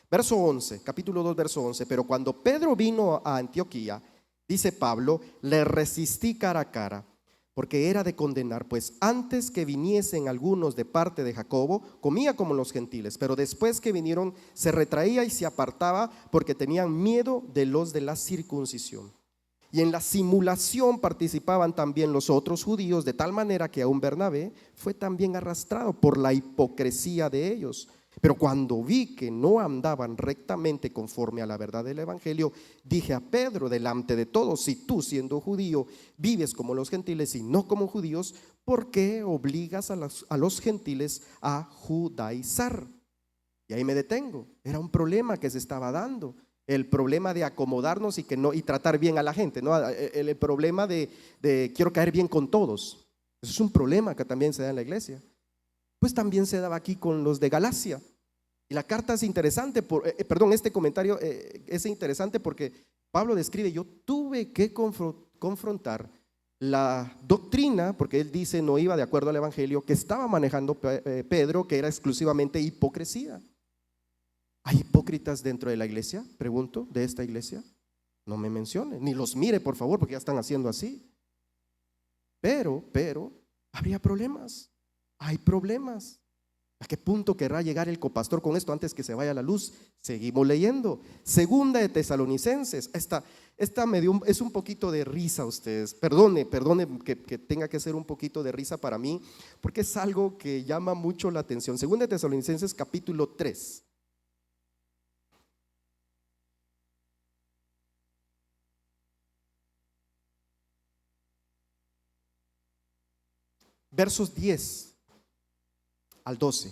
Verso 11, capítulo 2, verso 11. Pero cuando Pedro vino a Antioquía, dice Pablo, le resistí cara a cara, porque era de condenar, pues antes que viniesen algunos de parte de Jacobo, comía como los gentiles, pero después que vinieron se retraía y se apartaba, porque tenían miedo de los de la circuncisión. Y en la simulación participaban también los otros judíos, de tal manera que aún Bernabé fue también arrastrado por la hipocresía de ellos. Pero cuando vi que no andaban rectamente conforme a la verdad del evangelio, dije a Pedro delante de todos: si tú, siendo judío, vives como los gentiles y no como judíos, ¿por qué obligas a los gentiles a judaizar? Y ahí me detengo. Era un problema que se estaba dando, el problema de acomodarnos y tratar bien a la gente, ¿no? El problema de quiero caer bien con todos. Eso es un problema que también se da en la iglesia. Pues también se daba aquí con los de Galacia. Y la carta es interesante, este comentario es interesante porque Pablo describe: yo tuve que confrontar la doctrina, porque él dice no iba de acuerdo al evangelio, que estaba manejando Pedro, que era exclusivamente hipocresía. ¿Hay hipócritas dentro de la iglesia? Pregunto, ¿de esta iglesia? no me mencione, ni los mire por favor, porque ya están haciendo así. Pero, habría problemas, hay problemas. ¿A qué punto querrá llegar el copastor con esto antes que se vaya la luz? Seguimos leyendo. Segunda de Tesalonicenses. Esta es un poquito de risa a ustedes. Perdone que tenga que ser un poquito de risa para mí, porque es algo que llama mucho la atención. Segunda de Tesalonicenses capítulo 3. Versos 10 al 12.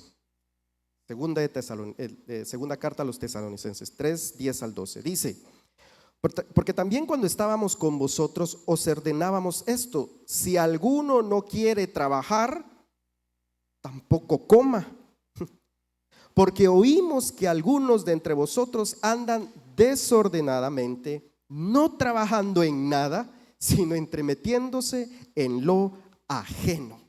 Segunda carta a los Tesalonicenses 3, 10 al 12. Dice: porque también cuando estábamos con vosotros os ordenábamos esto: si alguno no quiere trabajar, tampoco coma. Porque oímos que algunos de entre vosotros andan desordenadamente, no trabajando en nada, sino entremetiéndose en lo ajeno.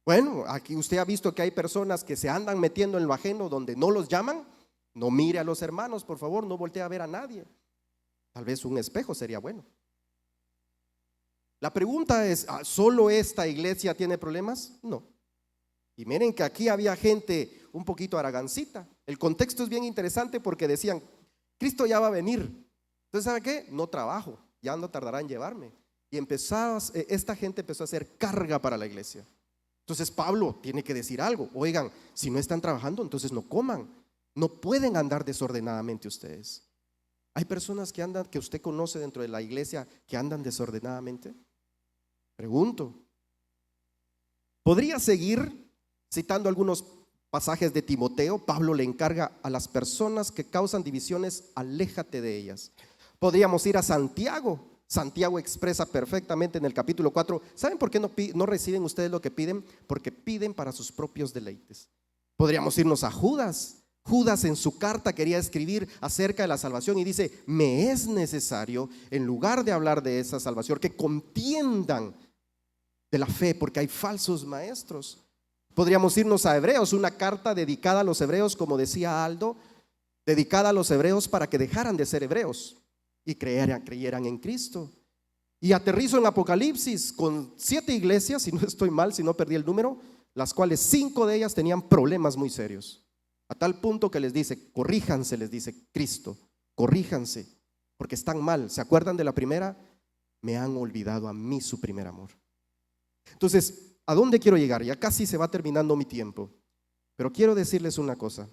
Bueno, aquí usted ha visto que hay personas que se andan metiendo en lo ajeno donde no los llaman. No mire a los hermanos, por favor, no voltee a ver a nadie. Tal vez un espejo sería bueno. La pregunta es, ¿solo esta iglesia tiene problemas? No. Y miren que aquí había gente un poquito aragancita. El contexto es bien interesante porque decían, Cristo ya va a venir. Entonces, ¿sabe qué? No trabajo, ya no tardará en llevarme. Y esta gente empezó a hacer carga para la iglesia. Entonces Pablo tiene que decir algo: oigan, si no están trabajando, entonces no coman. No pueden andar desordenadamente ustedes. ¿Hay personas que usted conoce dentro de la iglesia que andan desordenadamente? Pregunto. Podría seguir citando algunos pasajes de Timoteo. Pablo le encarga a las personas que causan divisiones: aléjate de ellas. Podríamos ir a Santiago. Santiago expresa perfectamente en el capítulo 4. ¿Saben por qué no reciben ustedes lo que piden? Porque piden para sus propios deleites. Podríamos irnos a Judas. Judas en su carta quería escribir acerca de la salvación y dice: me es necesario, en lugar de hablar de esa salvación, que contiendan de la fe, porque hay falsos maestros. Podríamos irnos a Hebreos, una carta dedicada a los hebreos, como decía Aldo, dedicada a los hebreos para que dejaran de ser hebreos y creyeran en Cristo. Y aterrizo en Apocalipsis con 7 iglesias, si no estoy mal, si no perdí el número, las cuales 5 de ellas tenían problemas muy serios, a tal punto que les dice: corríjanse, les dice Cristo, corríjanse, porque están mal. ¿Se acuerdan de la primera? Me han olvidado a mí su primer amor. Entonces, ¿a dónde quiero llegar? Ya casi se va terminando mi tiempo, pero quiero decirles una cosa.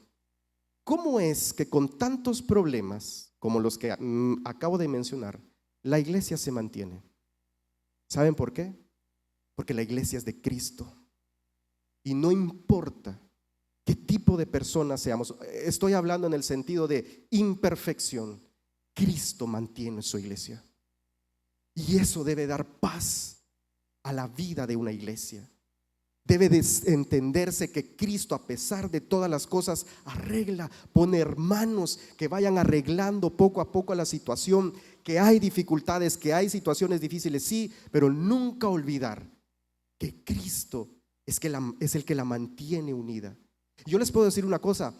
¿Cómo es que con tantos problemas como los que acabo de mencionar, la iglesia se mantiene? ¿Saben por qué? Porque la iglesia es de Cristo. Y no importa qué tipo de personas seamos, estoy hablando en el sentido de imperfección, Cristo mantiene su iglesia. Y eso debe dar paz a la vida de una iglesia. Debe de entenderse que Cristo, a pesar de todas las cosas, arregla, pone hermanos que vayan arreglando poco a poco la situación, que hay dificultades, que hay situaciones difíciles, sí, pero nunca olvidar que Cristo es el que la mantiene unida. Yo les puedo decir una cosa: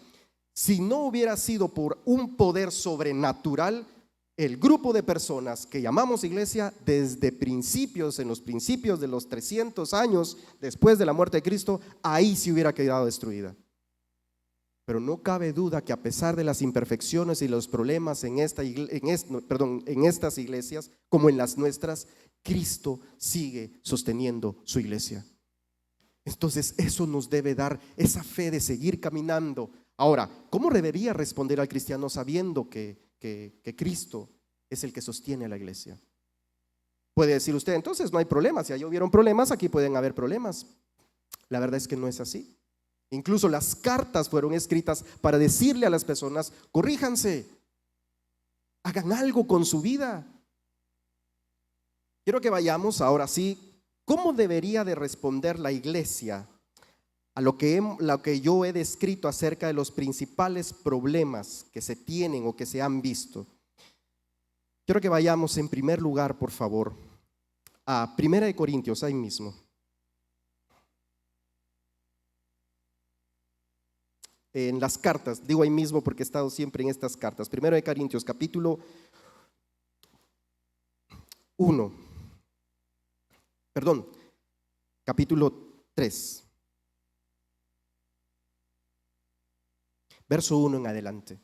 si no hubiera sido por un poder sobrenatural, el grupo de personas que llamamos iglesia, desde en los principios de los 300 años después de la muerte de Cristo, ahí sí hubiera quedado destruida. Pero no cabe duda que a pesar de las imperfecciones y los problemas en estas iglesias, como en las nuestras, Cristo sigue sosteniendo su iglesia. Entonces eso nos debe dar esa fe de seguir caminando. Ahora, ¿cómo debería responder al cristiano sabiendo que Cristo es el que sostiene a la iglesia? Puede decir usted: entonces no hay problemas. Si allá hubieron problemas, aquí pueden haber problemas. La verdad es que no es así. Incluso las cartas fueron escritas para decirle a las personas: corríjanse, hagan algo con su vida. Quiero que vayamos ahora sí. ¿Cómo debería de responder la iglesia a lo que yo he descrito acerca de los principales problemas que se tienen o que se han visto? Quiero que vayamos en primer lugar, por favor, a 1 Corintios, ahí mismo. En las cartas, digo ahí mismo porque he estado siempre en estas cartas. 1 Corintios capítulo 1, perdón, capítulo 3, verso 1 en adelante.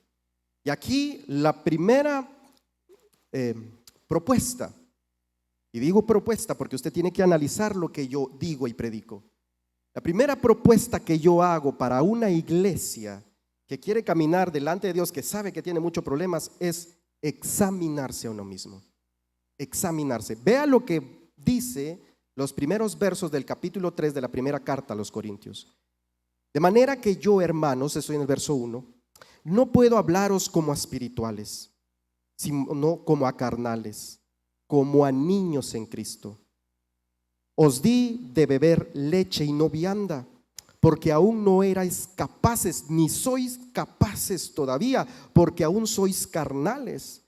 Y aquí la primera propuesta, y digo propuesta porque usted tiene que analizar lo que yo digo y predico. La primera propuesta que yo hago para una iglesia que quiere caminar delante de Dios, que sabe que tiene muchos problemas, es examinarse a uno mismo. Examinarse. Vea lo que dice los primeros versos del capítulo 3 de la primera carta a los Corintios. De manera que yo, hermanos, estoy en el verso 1, no puedo hablaros como a espirituales, sino como a carnales, como a niños en Cristo. Os di de beber leche y no vianda, porque aún no erais capaces, ni sois capaces todavía, porque aún sois carnales.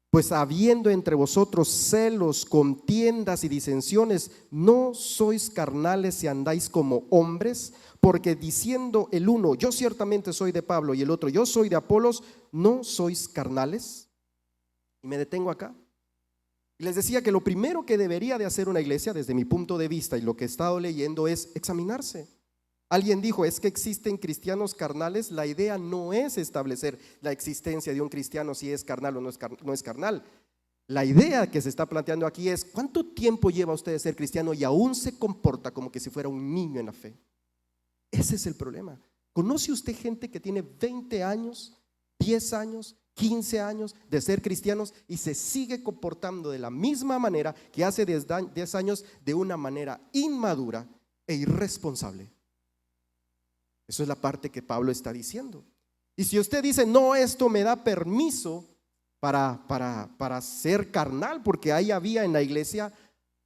Pues habiendo entre vosotros celos, contiendas y disensiones, ¿no sois carnales y andáis como hombres? Porque diciendo el uno, yo ciertamente soy de Pablo, y el otro, yo soy de Apolos, ¿no sois carnales? Y me detengo acá. Y les decía que lo primero que debería de hacer una iglesia, desde mi punto de vista y lo que he estado leyendo, es examinarse. Alguien dijo, es que existen cristianos carnales. La idea no es establecer la existencia de un cristiano, si es carnal o no es carnal. La idea que se está planteando aquí es, ¿cuánto tiempo lleva usted de ser cristiano y aún se comporta como que si fuera un niño en la fe? Ese es el problema. ¿Conoce usted gente que tiene 20 años, 10 años, 15 años de ser cristianos y se sigue comportando de la misma manera que hace 10 años, de una manera inmadura e irresponsable? Eso es la parte que Pablo está diciendo. Y si usted dice, no, esto me da permiso para ser carnal, porque ahí había en la iglesia,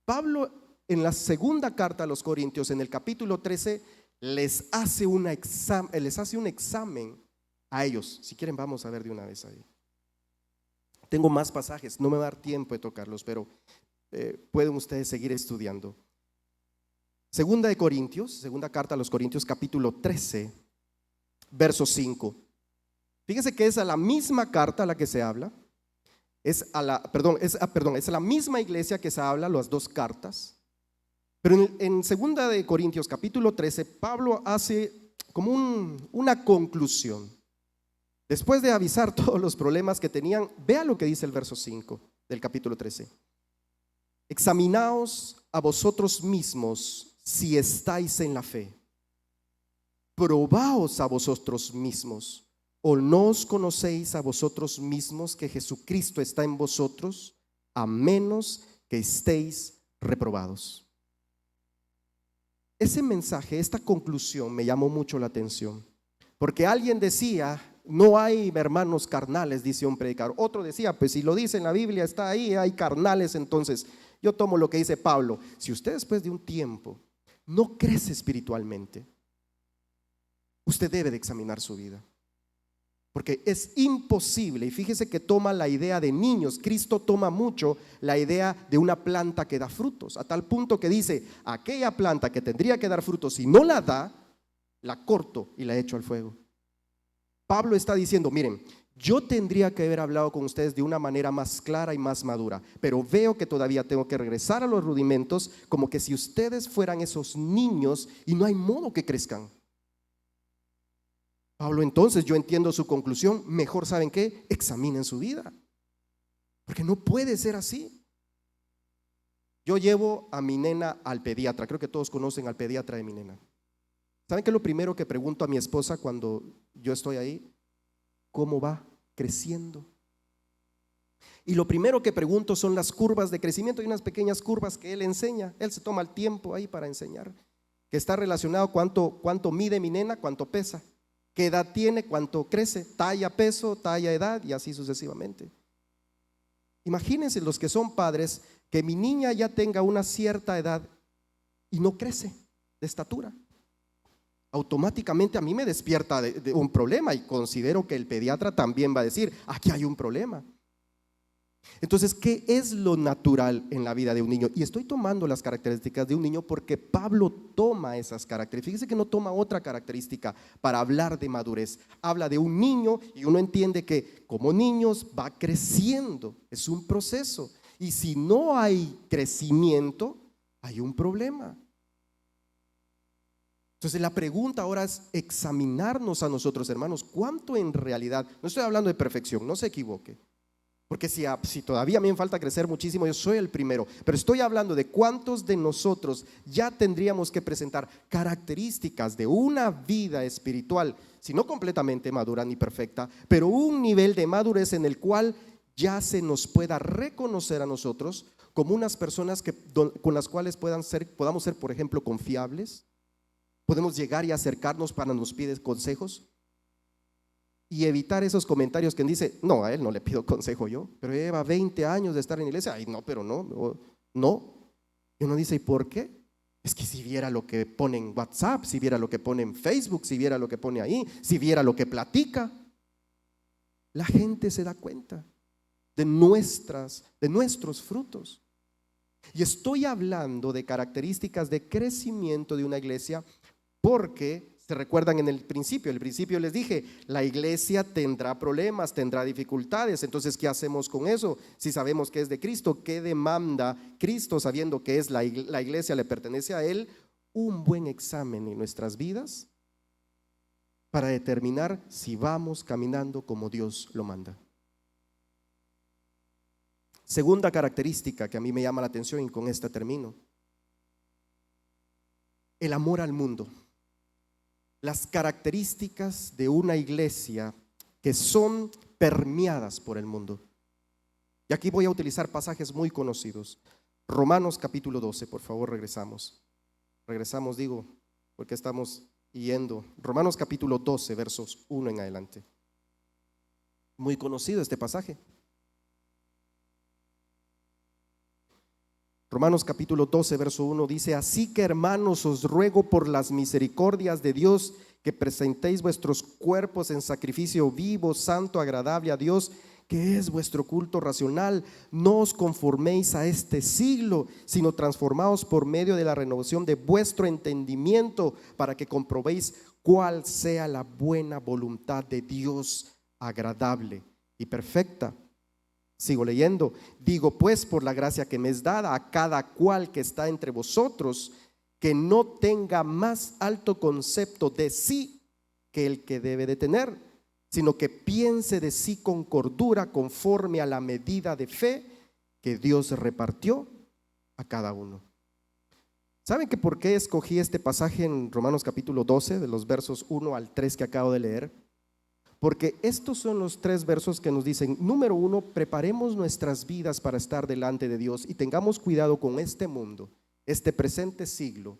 Pablo en la segunda carta a los Corintios, en el capítulo 13, les hace un examen a ellos. Si quieren, vamos a ver de una vez ahí. Tengo más pasajes, no me va a dar tiempo de tocarlos, pero pueden ustedes seguir estudiando. Segunda de Corintios, segunda carta a los Corintios, capítulo 13, verso 5. Fíjese que es a la misma carta a la que se habla. Es a la misma iglesia que se habla, las dos cartas. Pero en segunda de Corintios, capítulo 13, Pablo hace como una conclusión. Después de avisar todos los problemas que tenían, vea lo que dice el verso 5 del capítulo 13. Examinaos a vosotros mismos si estáis en la fe. Probaos a vosotros mismos. ¿O no os conocéis a vosotros mismos que Jesucristo está en vosotros, a menos que estéis reprobados? Ese mensaje, esta conclusión me llamó mucho la atención, porque alguien decía, no hay hermanos carnales, dice un predicador. Otro decía, pues si lo dice en la Biblia, está ahí, hay carnales. Entonces yo tomo lo que dice Pablo. Si usted después de un tiempo no crece espiritualmente, usted debe de examinar su vida, porque es imposible. Y fíjese que toma la idea de niños. Cristo toma mucho la idea de una planta que da frutos, a tal punto que dice, aquella planta que tendría que dar frutos, si no la da, la corto y la echo al fuego. Pablo está diciendo, miren, yo tendría que haber hablado con ustedes de una manera más clara y más madura, pero veo que todavía tengo que regresar a los rudimentos, como que si ustedes fueran esos niños y no hay modo que crezcan. Pablo, entonces yo entiendo su conclusión. Mejor, ¿saben qué? Examinen su vida, porque no puede ser así. Yo llevo a mi nena al pediatra. Creo que todos conocen al pediatra de mi nena. ¿Saben qué es lo primero que pregunto a mi esposa cuando yo estoy ahí? ¿Cómo va creciendo? Y lo primero que pregunto son las curvas de crecimiento. Hay unas pequeñas curvas que él enseña. Él se toma el tiempo ahí para enseñar, que está relacionado cuánto mide mi nena, cuánto pesa, qué edad tiene, cuánto crece, talla, peso, talla, edad, y así sucesivamente. Imagínense los que son padres, que mi niña ya tenga una cierta edad y no crece de estatura. Automáticamente a mí me despierta de un problema, y considero que el pediatra también va a decir, aquí hay un problema. Entonces, ¿qué es lo natural en la vida de un niño? Y estoy tomando las características de un niño porque Pablo toma esas características. Fíjese que no toma otra característica para hablar de madurez. Habla de un niño y uno entiende que como niños va creciendo, es un proceso. Y si no hay crecimiento, hay un problema. Entonces la pregunta ahora es examinarnos a nosotros, hermanos, cuánto en realidad, no estoy hablando de perfección, no se equivoque, porque si todavía a mí me falta crecer muchísimo, yo soy el primero, pero estoy hablando de cuántos de nosotros ya tendríamos que presentar características de una vida espiritual, si no completamente madura ni perfecta, pero un nivel de madurez en el cual ya se nos pueda reconocer a nosotros como unas personas con las cuales podamos ser, por ejemplo, confiables. Podemos llegar y acercarnos para nos pide consejos y evitar esos comentarios que dice, no, a él no le pido consejo yo, pero lleva 20 años de estar en la iglesia. Ay, no, pero no. Y uno dice, ¿y por qué? Es que si viera lo que pone en WhatsApp, si viera lo que pone en Facebook, si viera lo que pone ahí, si viera lo que platica, la gente se da cuenta de nuestros frutos. Y estoy hablando de características de crecimiento de una iglesia. Porque, se recuerdan en el principio les dije, la iglesia tendrá problemas, tendrá dificultades. Entonces, ¿qué hacemos con eso? Si sabemos que es de Cristo, ¿qué demanda Cristo sabiendo que es la iglesia le pertenece a Él? Un buen examen en nuestras vidas para determinar si vamos caminando como Dios lo manda. Segunda característica que a mí me llama la atención y con esta termino: el amor al mundo. Las características de una iglesia que son permeadas por el mundo. Y aquí voy a utilizar pasajes muy conocidos. Romanos capítulo 12, por favor, regresamos, porque estamos yendo. Romanos capítulo 12, versos 1 en adelante. Muy conocido este pasaje. Romanos capítulo 12, verso 1 dice: así que, hermanos, os ruego por las misericordias de Dios que presentéis vuestros cuerpos en sacrificio vivo, santo, agradable a Dios, que es vuestro culto racional. No os conforméis a este siglo, sino transformaos por medio de la renovación de vuestro entendimiento, para que comprobéis cuál sea la buena voluntad de Dios, agradable y perfecta. Sigo leyendo. Digo pues, por la gracia que me es dada a cada cual que está entre vosotros, que no tenga más alto concepto de sí que el que debe de tener, sino que piense de sí con cordura, conforme a la medida de fe que Dios repartió a cada uno. ¿Saben que por qué escogí este pasaje en Romanos capítulo 12, de los versos 1 al 3 que acabo de leer? Porque estos son los 3 versos que nos dicen: número 1, preparemos nuestras vidas para estar delante de Dios y tengamos cuidado con este mundo, este presente siglo,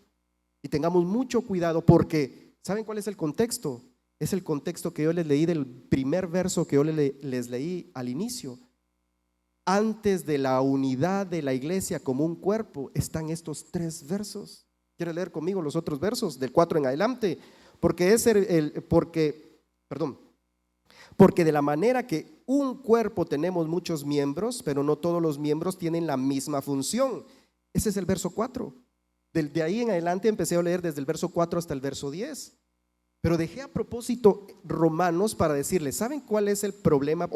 y tengamos mucho cuidado porque, ¿saben cuál es el contexto? Es el contexto que yo les leí del primer verso que yo les leí al inicio. Antes de la unidad de la iglesia como un cuerpo están estos 3 versos. ¿Quiere leer conmigo los otros versos del 4 en adelante? Porque de la manera que un cuerpo tenemos muchos miembros, pero no todos los miembros tienen la misma función. Ese es el verso 4. De ahí en adelante empecé a leer desde el verso 4 hasta el verso 10. Pero dejé a propósito Romanos para decirles, ¿saben cuál es el problema?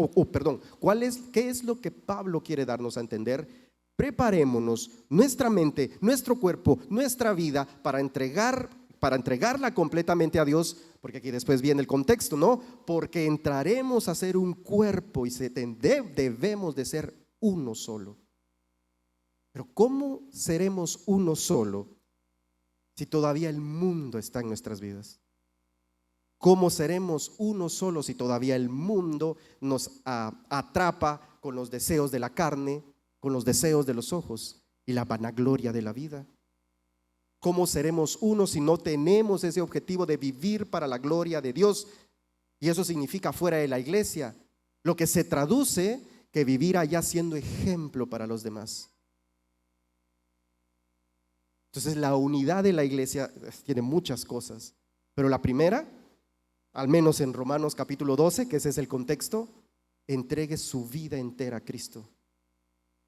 ¿Qué es lo que Pablo quiere darnos a entender? Preparémonos nuestra mente, nuestro cuerpo, nuestra vida para entregarla completamente a Dios, porque aquí después viene el contexto, ¿no? Porque entraremos a ser un cuerpo y debemos de ser uno solo. Pero ¿cómo seremos uno solo si todavía el mundo está en nuestras vidas? ¿Cómo seremos uno solo si todavía el mundo nos atrapa con los deseos de la carne, con los deseos de los ojos y la vanagloria de la vida? ¿Cómo seremos uno si no tenemos ese objetivo de vivir para la gloria de Dios? Y eso significa fuera de la iglesia, lo que se traduce que vivir allá siendo ejemplo para los demás. Entonces la unidad de la iglesia tiene muchas cosas, pero la primera, al menos en Romanos capítulo 12, que ese es el contexto: entregue su vida entera a Cristo.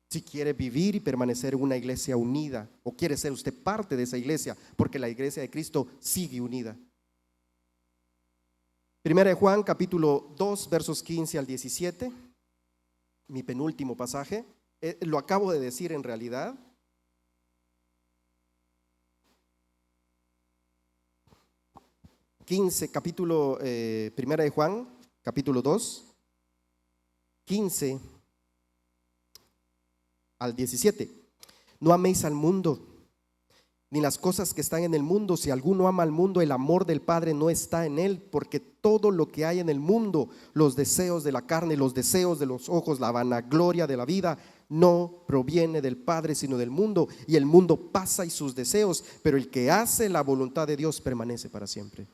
Si quiere vivir y permanecer en una iglesia unida, o quiere ser usted parte de esa iglesia, porque la iglesia de Cristo sigue unida. Primera de Juan capítulo 2, versos 15 al 17, mi penúltimo pasaje. lo acabo de decir en realidad. Capítulo primera de Juan, capítulo 2, 15 al 17. No améis al mundo, ni las cosas que están en el mundo. Si alguno ama al mundo, el amor del Padre no está en él, porque todo lo que hay en el mundo, los deseos de la carne, los deseos de los ojos, la vanagloria de la vida, no proviene del Padre, sino del mundo. Y el mundo pasa y sus deseos, pero el que hace la voluntad de Dios permanece para siempre.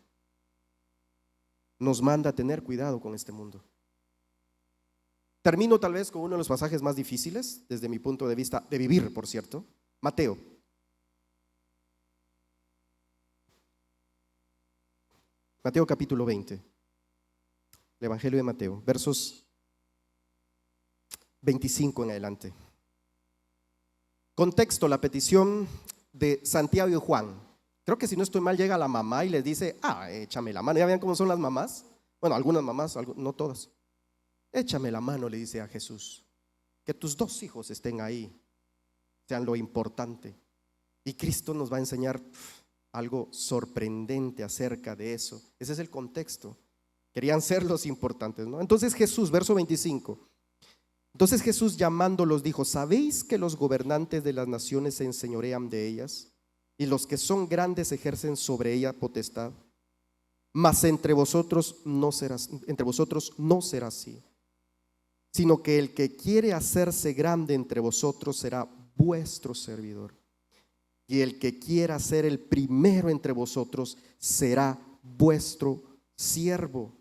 Nos manda a tener cuidado con este mundo. Termino tal vez con uno de los pasajes más difíciles desde mi punto de vista de vivir, por cierto. Mateo. Mateo capítulo 20. El Evangelio de Mateo, versos 25 en adelante. Contexto: la petición de Santiago y Juan. Creo que si no estoy mal, llega la mamá y les dice: échame la mano. ¿Ya ven cómo son las mamás? Bueno, algunas mamás, no todas. Échame la mano, le dice a Jesús. Que tus 2 hijos estén ahí, sean lo importante. Y Cristo nos va a enseñar algo sorprendente acerca de eso. Ese es el contexto. Querían ser los importantes, ¿no? Entonces Jesús, verso 25. Entonces Jesús, llamándolos, dijo: ¿sabéis que los gobernantes de las naciones se enseñorean de ellas, y los que son grandes ejercen sobre ella potestad? Mas entre vosotros no será así, sino que el que quiere hacerse grande entre vosotros será vuestro servidor, y el que quiera ser el primero entre vosotros será vuestro siervo.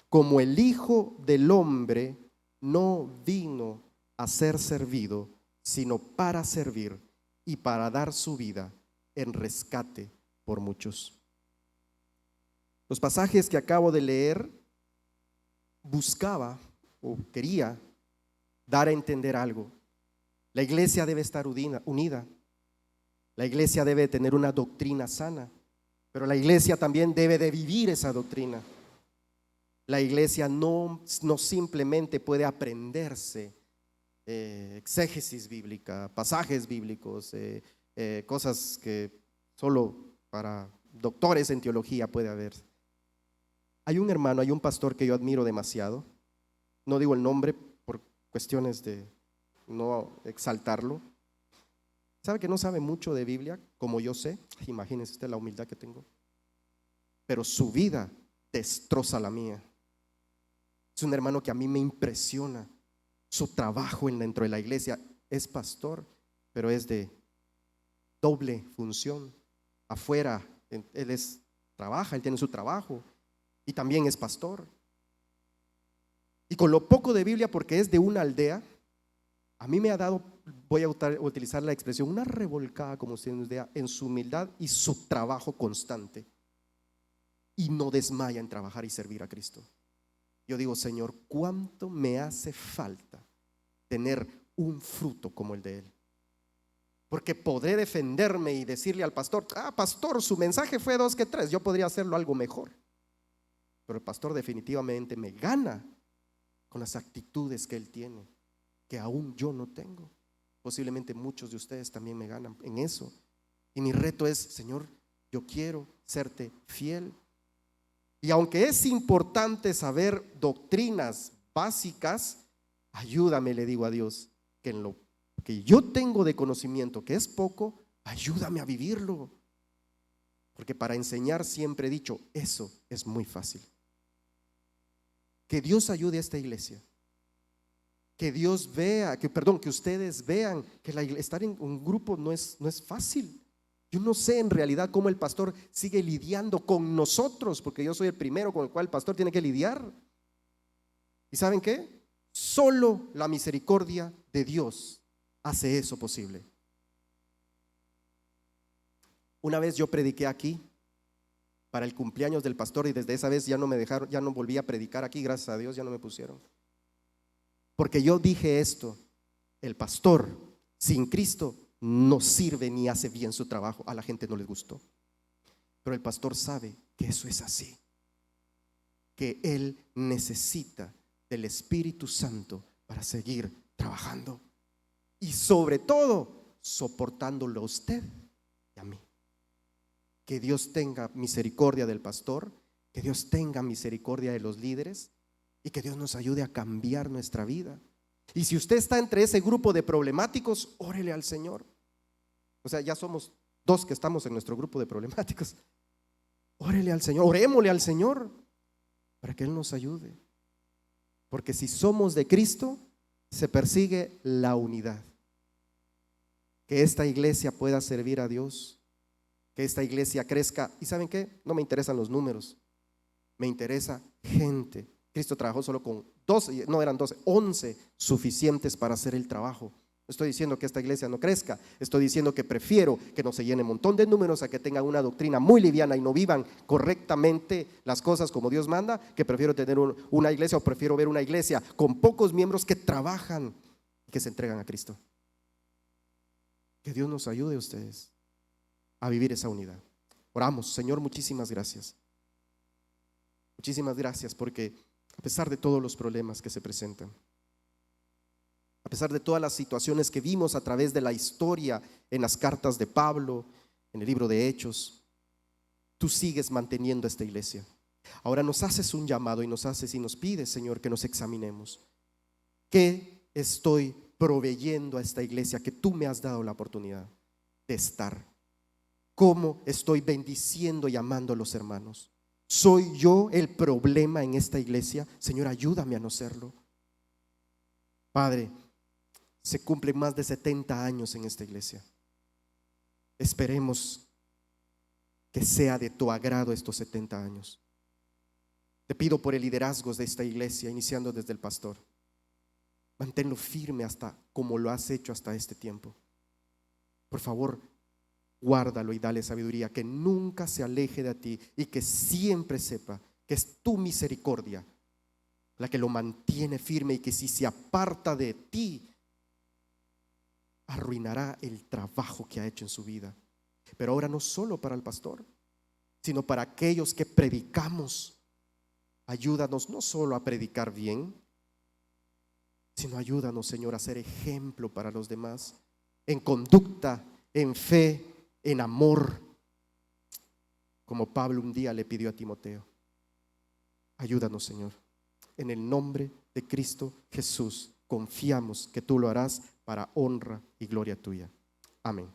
Como el Hijo del Hombre no vino a ser servido, sino para servir y para dar su vida en rescate por muchos. Los pasajes que acabo de leer buscaba o quería dar a entender algo. La iglesia debe estar unida. La iglesia debe tener una doctrina sana, pero la iglesia también debe de vivir esa doctrina. La iglesia no simplemente puede aprenderse exégesis bíblica, pasajes bíblicos, cosas que solo para doctores en teología puede haber. Hay un hermano, hay un pastor que yo admiro demasiado. No digo el nombre por cuestiones de no exaltarlo. ¿Sabe que no sabe mucho de Biblia como yo sé? Imagínense usted la humildad que tengo. Pero su vida destroza la mía. Es un hermano que a mí me impresiona. Su trabajo dentro de la iglesia. Es pastor, pero es de doble función. Afuera, él trabaja, él tiene su trabajo y también es pastor. Y con lo poco de Biblia, porque es de una aldea, a mí me ha dado, voy a utilizar la expresión, una revolcada, como usted nos diga, en su humildad y su trabajo constante. Y no desmaya en trabajar y servir a Cristo. Yo digo: Señor, ¿cuánto me hace falta tener un fruto como el de él? Porque podré defenderme y decirle al pastor: pastor, su mensaje fue 2 que 3, yo podría hacerlo algo mejor. Pero el pastor definitivamente me gana con las actitudes que él tiene, que aún yo no tengo. Posiblemente muchos de ustedes también me ganan en eso. Y mi reto es: Señor, yo quiero serte fiel. Y aunque es importante saber doctrinas básicas, ayúdame, le digo a Dios, que en lo que yo tengo de conocimiento, que es poco, ayúdame a vivirlo. Porque para enseñar, siempre he dicho, eso es muy fácil. Que Dios ayude a esta iglesia. Que Dios vea, que ustedes vean que estar en un grupo no es fácil. Yo no sé en realidad cómo el pastor sigue lidiando con nosotros, porque yo soy el primero con el cual el pastor tiene que lidiar. ¿Y saben qué? Solo la misericordia de Dios hace eso posible. Una vez yo prediqué aquí para el cumpleaños del pastor y desde esa vez ya no me dejaron, ya no volví a predicar aquí, gracias a Dios ya no me pusieron. Porque yo dije esto: el pastor sin Cristo no sirve ni hace bien su trabajo. A la gente no les gustó, pero el pastor sabe que eso es así, que él necesita del Espíritu Santo para seguir trabajando. y sobre todo soportándolo a usted y a mí. Que Dios tenga misericordia del pastor, que Dios tenga misericordia de los líderes y que Dios nos ayude a cambiar nuestra vida. Y si usted está entre ese grupo de problemáticos, órele al Señor. O sea, ya somos 2 que estamos en nuestro grupo de problemáticos. Órele al Señor, orémosle al Señor para que Él nos ayude. Porque si somos de Cristo, se persigue la unidad. Que esta iglesia pueda servir a Dios, que esta iglesia crezca. ¿Y saben qué? No me interesan los números, me interesa gente. Cristo trabajó solo con 12, no eran 12, 11 suficientes para hacer el trabajo. No estoy diciendo que esta iglesia no crezca, estoy diciendo que prefiero que no se llene un montón de números a que tengan una doctrina muy liviana y no vivan correctamente las cosas como Dios manda, que prefiero tener una iglesia, o prefiero ver una iglesia con pocos miembros que trabajan y que se entregan a Cristo. Que Dios nos ayude a ustedes a vivir esa unidad. Oramos. Señor, muchísimas gracias. Muchísimas gracias porque a pesar de todos los problemas que se presentan, a pesar de todas las situaciones que vimos a través de la historia en las cartas de Pablo, en el libro de Hechos, tú sigues manteniendo esta iglesia. Ahora nos haces un llamado y nos pides, Señor, que nos examinemos. ¿Qué estoy proveyendo a esta iglesia que tú me has dado la oportunidad de estar? ¿Cómo estoy bendiciendo y amando a los hermanos? ¿Soy yo el problema en esta iglesia? Señor, ayúdame a no serlo. Padre, se cumplen más de 70 años en esta iglesia. Esperemos que sea de tu agrado estos 70 años. Te pido por el liderazgo de esta iglesia, iniciando desde el pastor. Manténlo firme hasta como lo has hecho hasta este tiempo. Por favor, guárdalo y dale sabiduría, que nunca se aleje de ti y que siempre sepa que es tu misericordia la que lo mantiene firme, y que si se aparta de ti, arruinará el trabajo que ha hecho en su vida. Pero ahora no solo para el pastor, sino para aquellos que predicamos. Ayúdanos no solo a predicar bien, sino ayúdanos, Señor, a ser ejemplo para los demás, en conducta, en fe, en amor, como Pablo un día le pidió a Timoteo. Ayúdanos, Señor. En el nombre de Cristo Jesús confiamos que tú lo harás para honra y gloria tuya. Amén.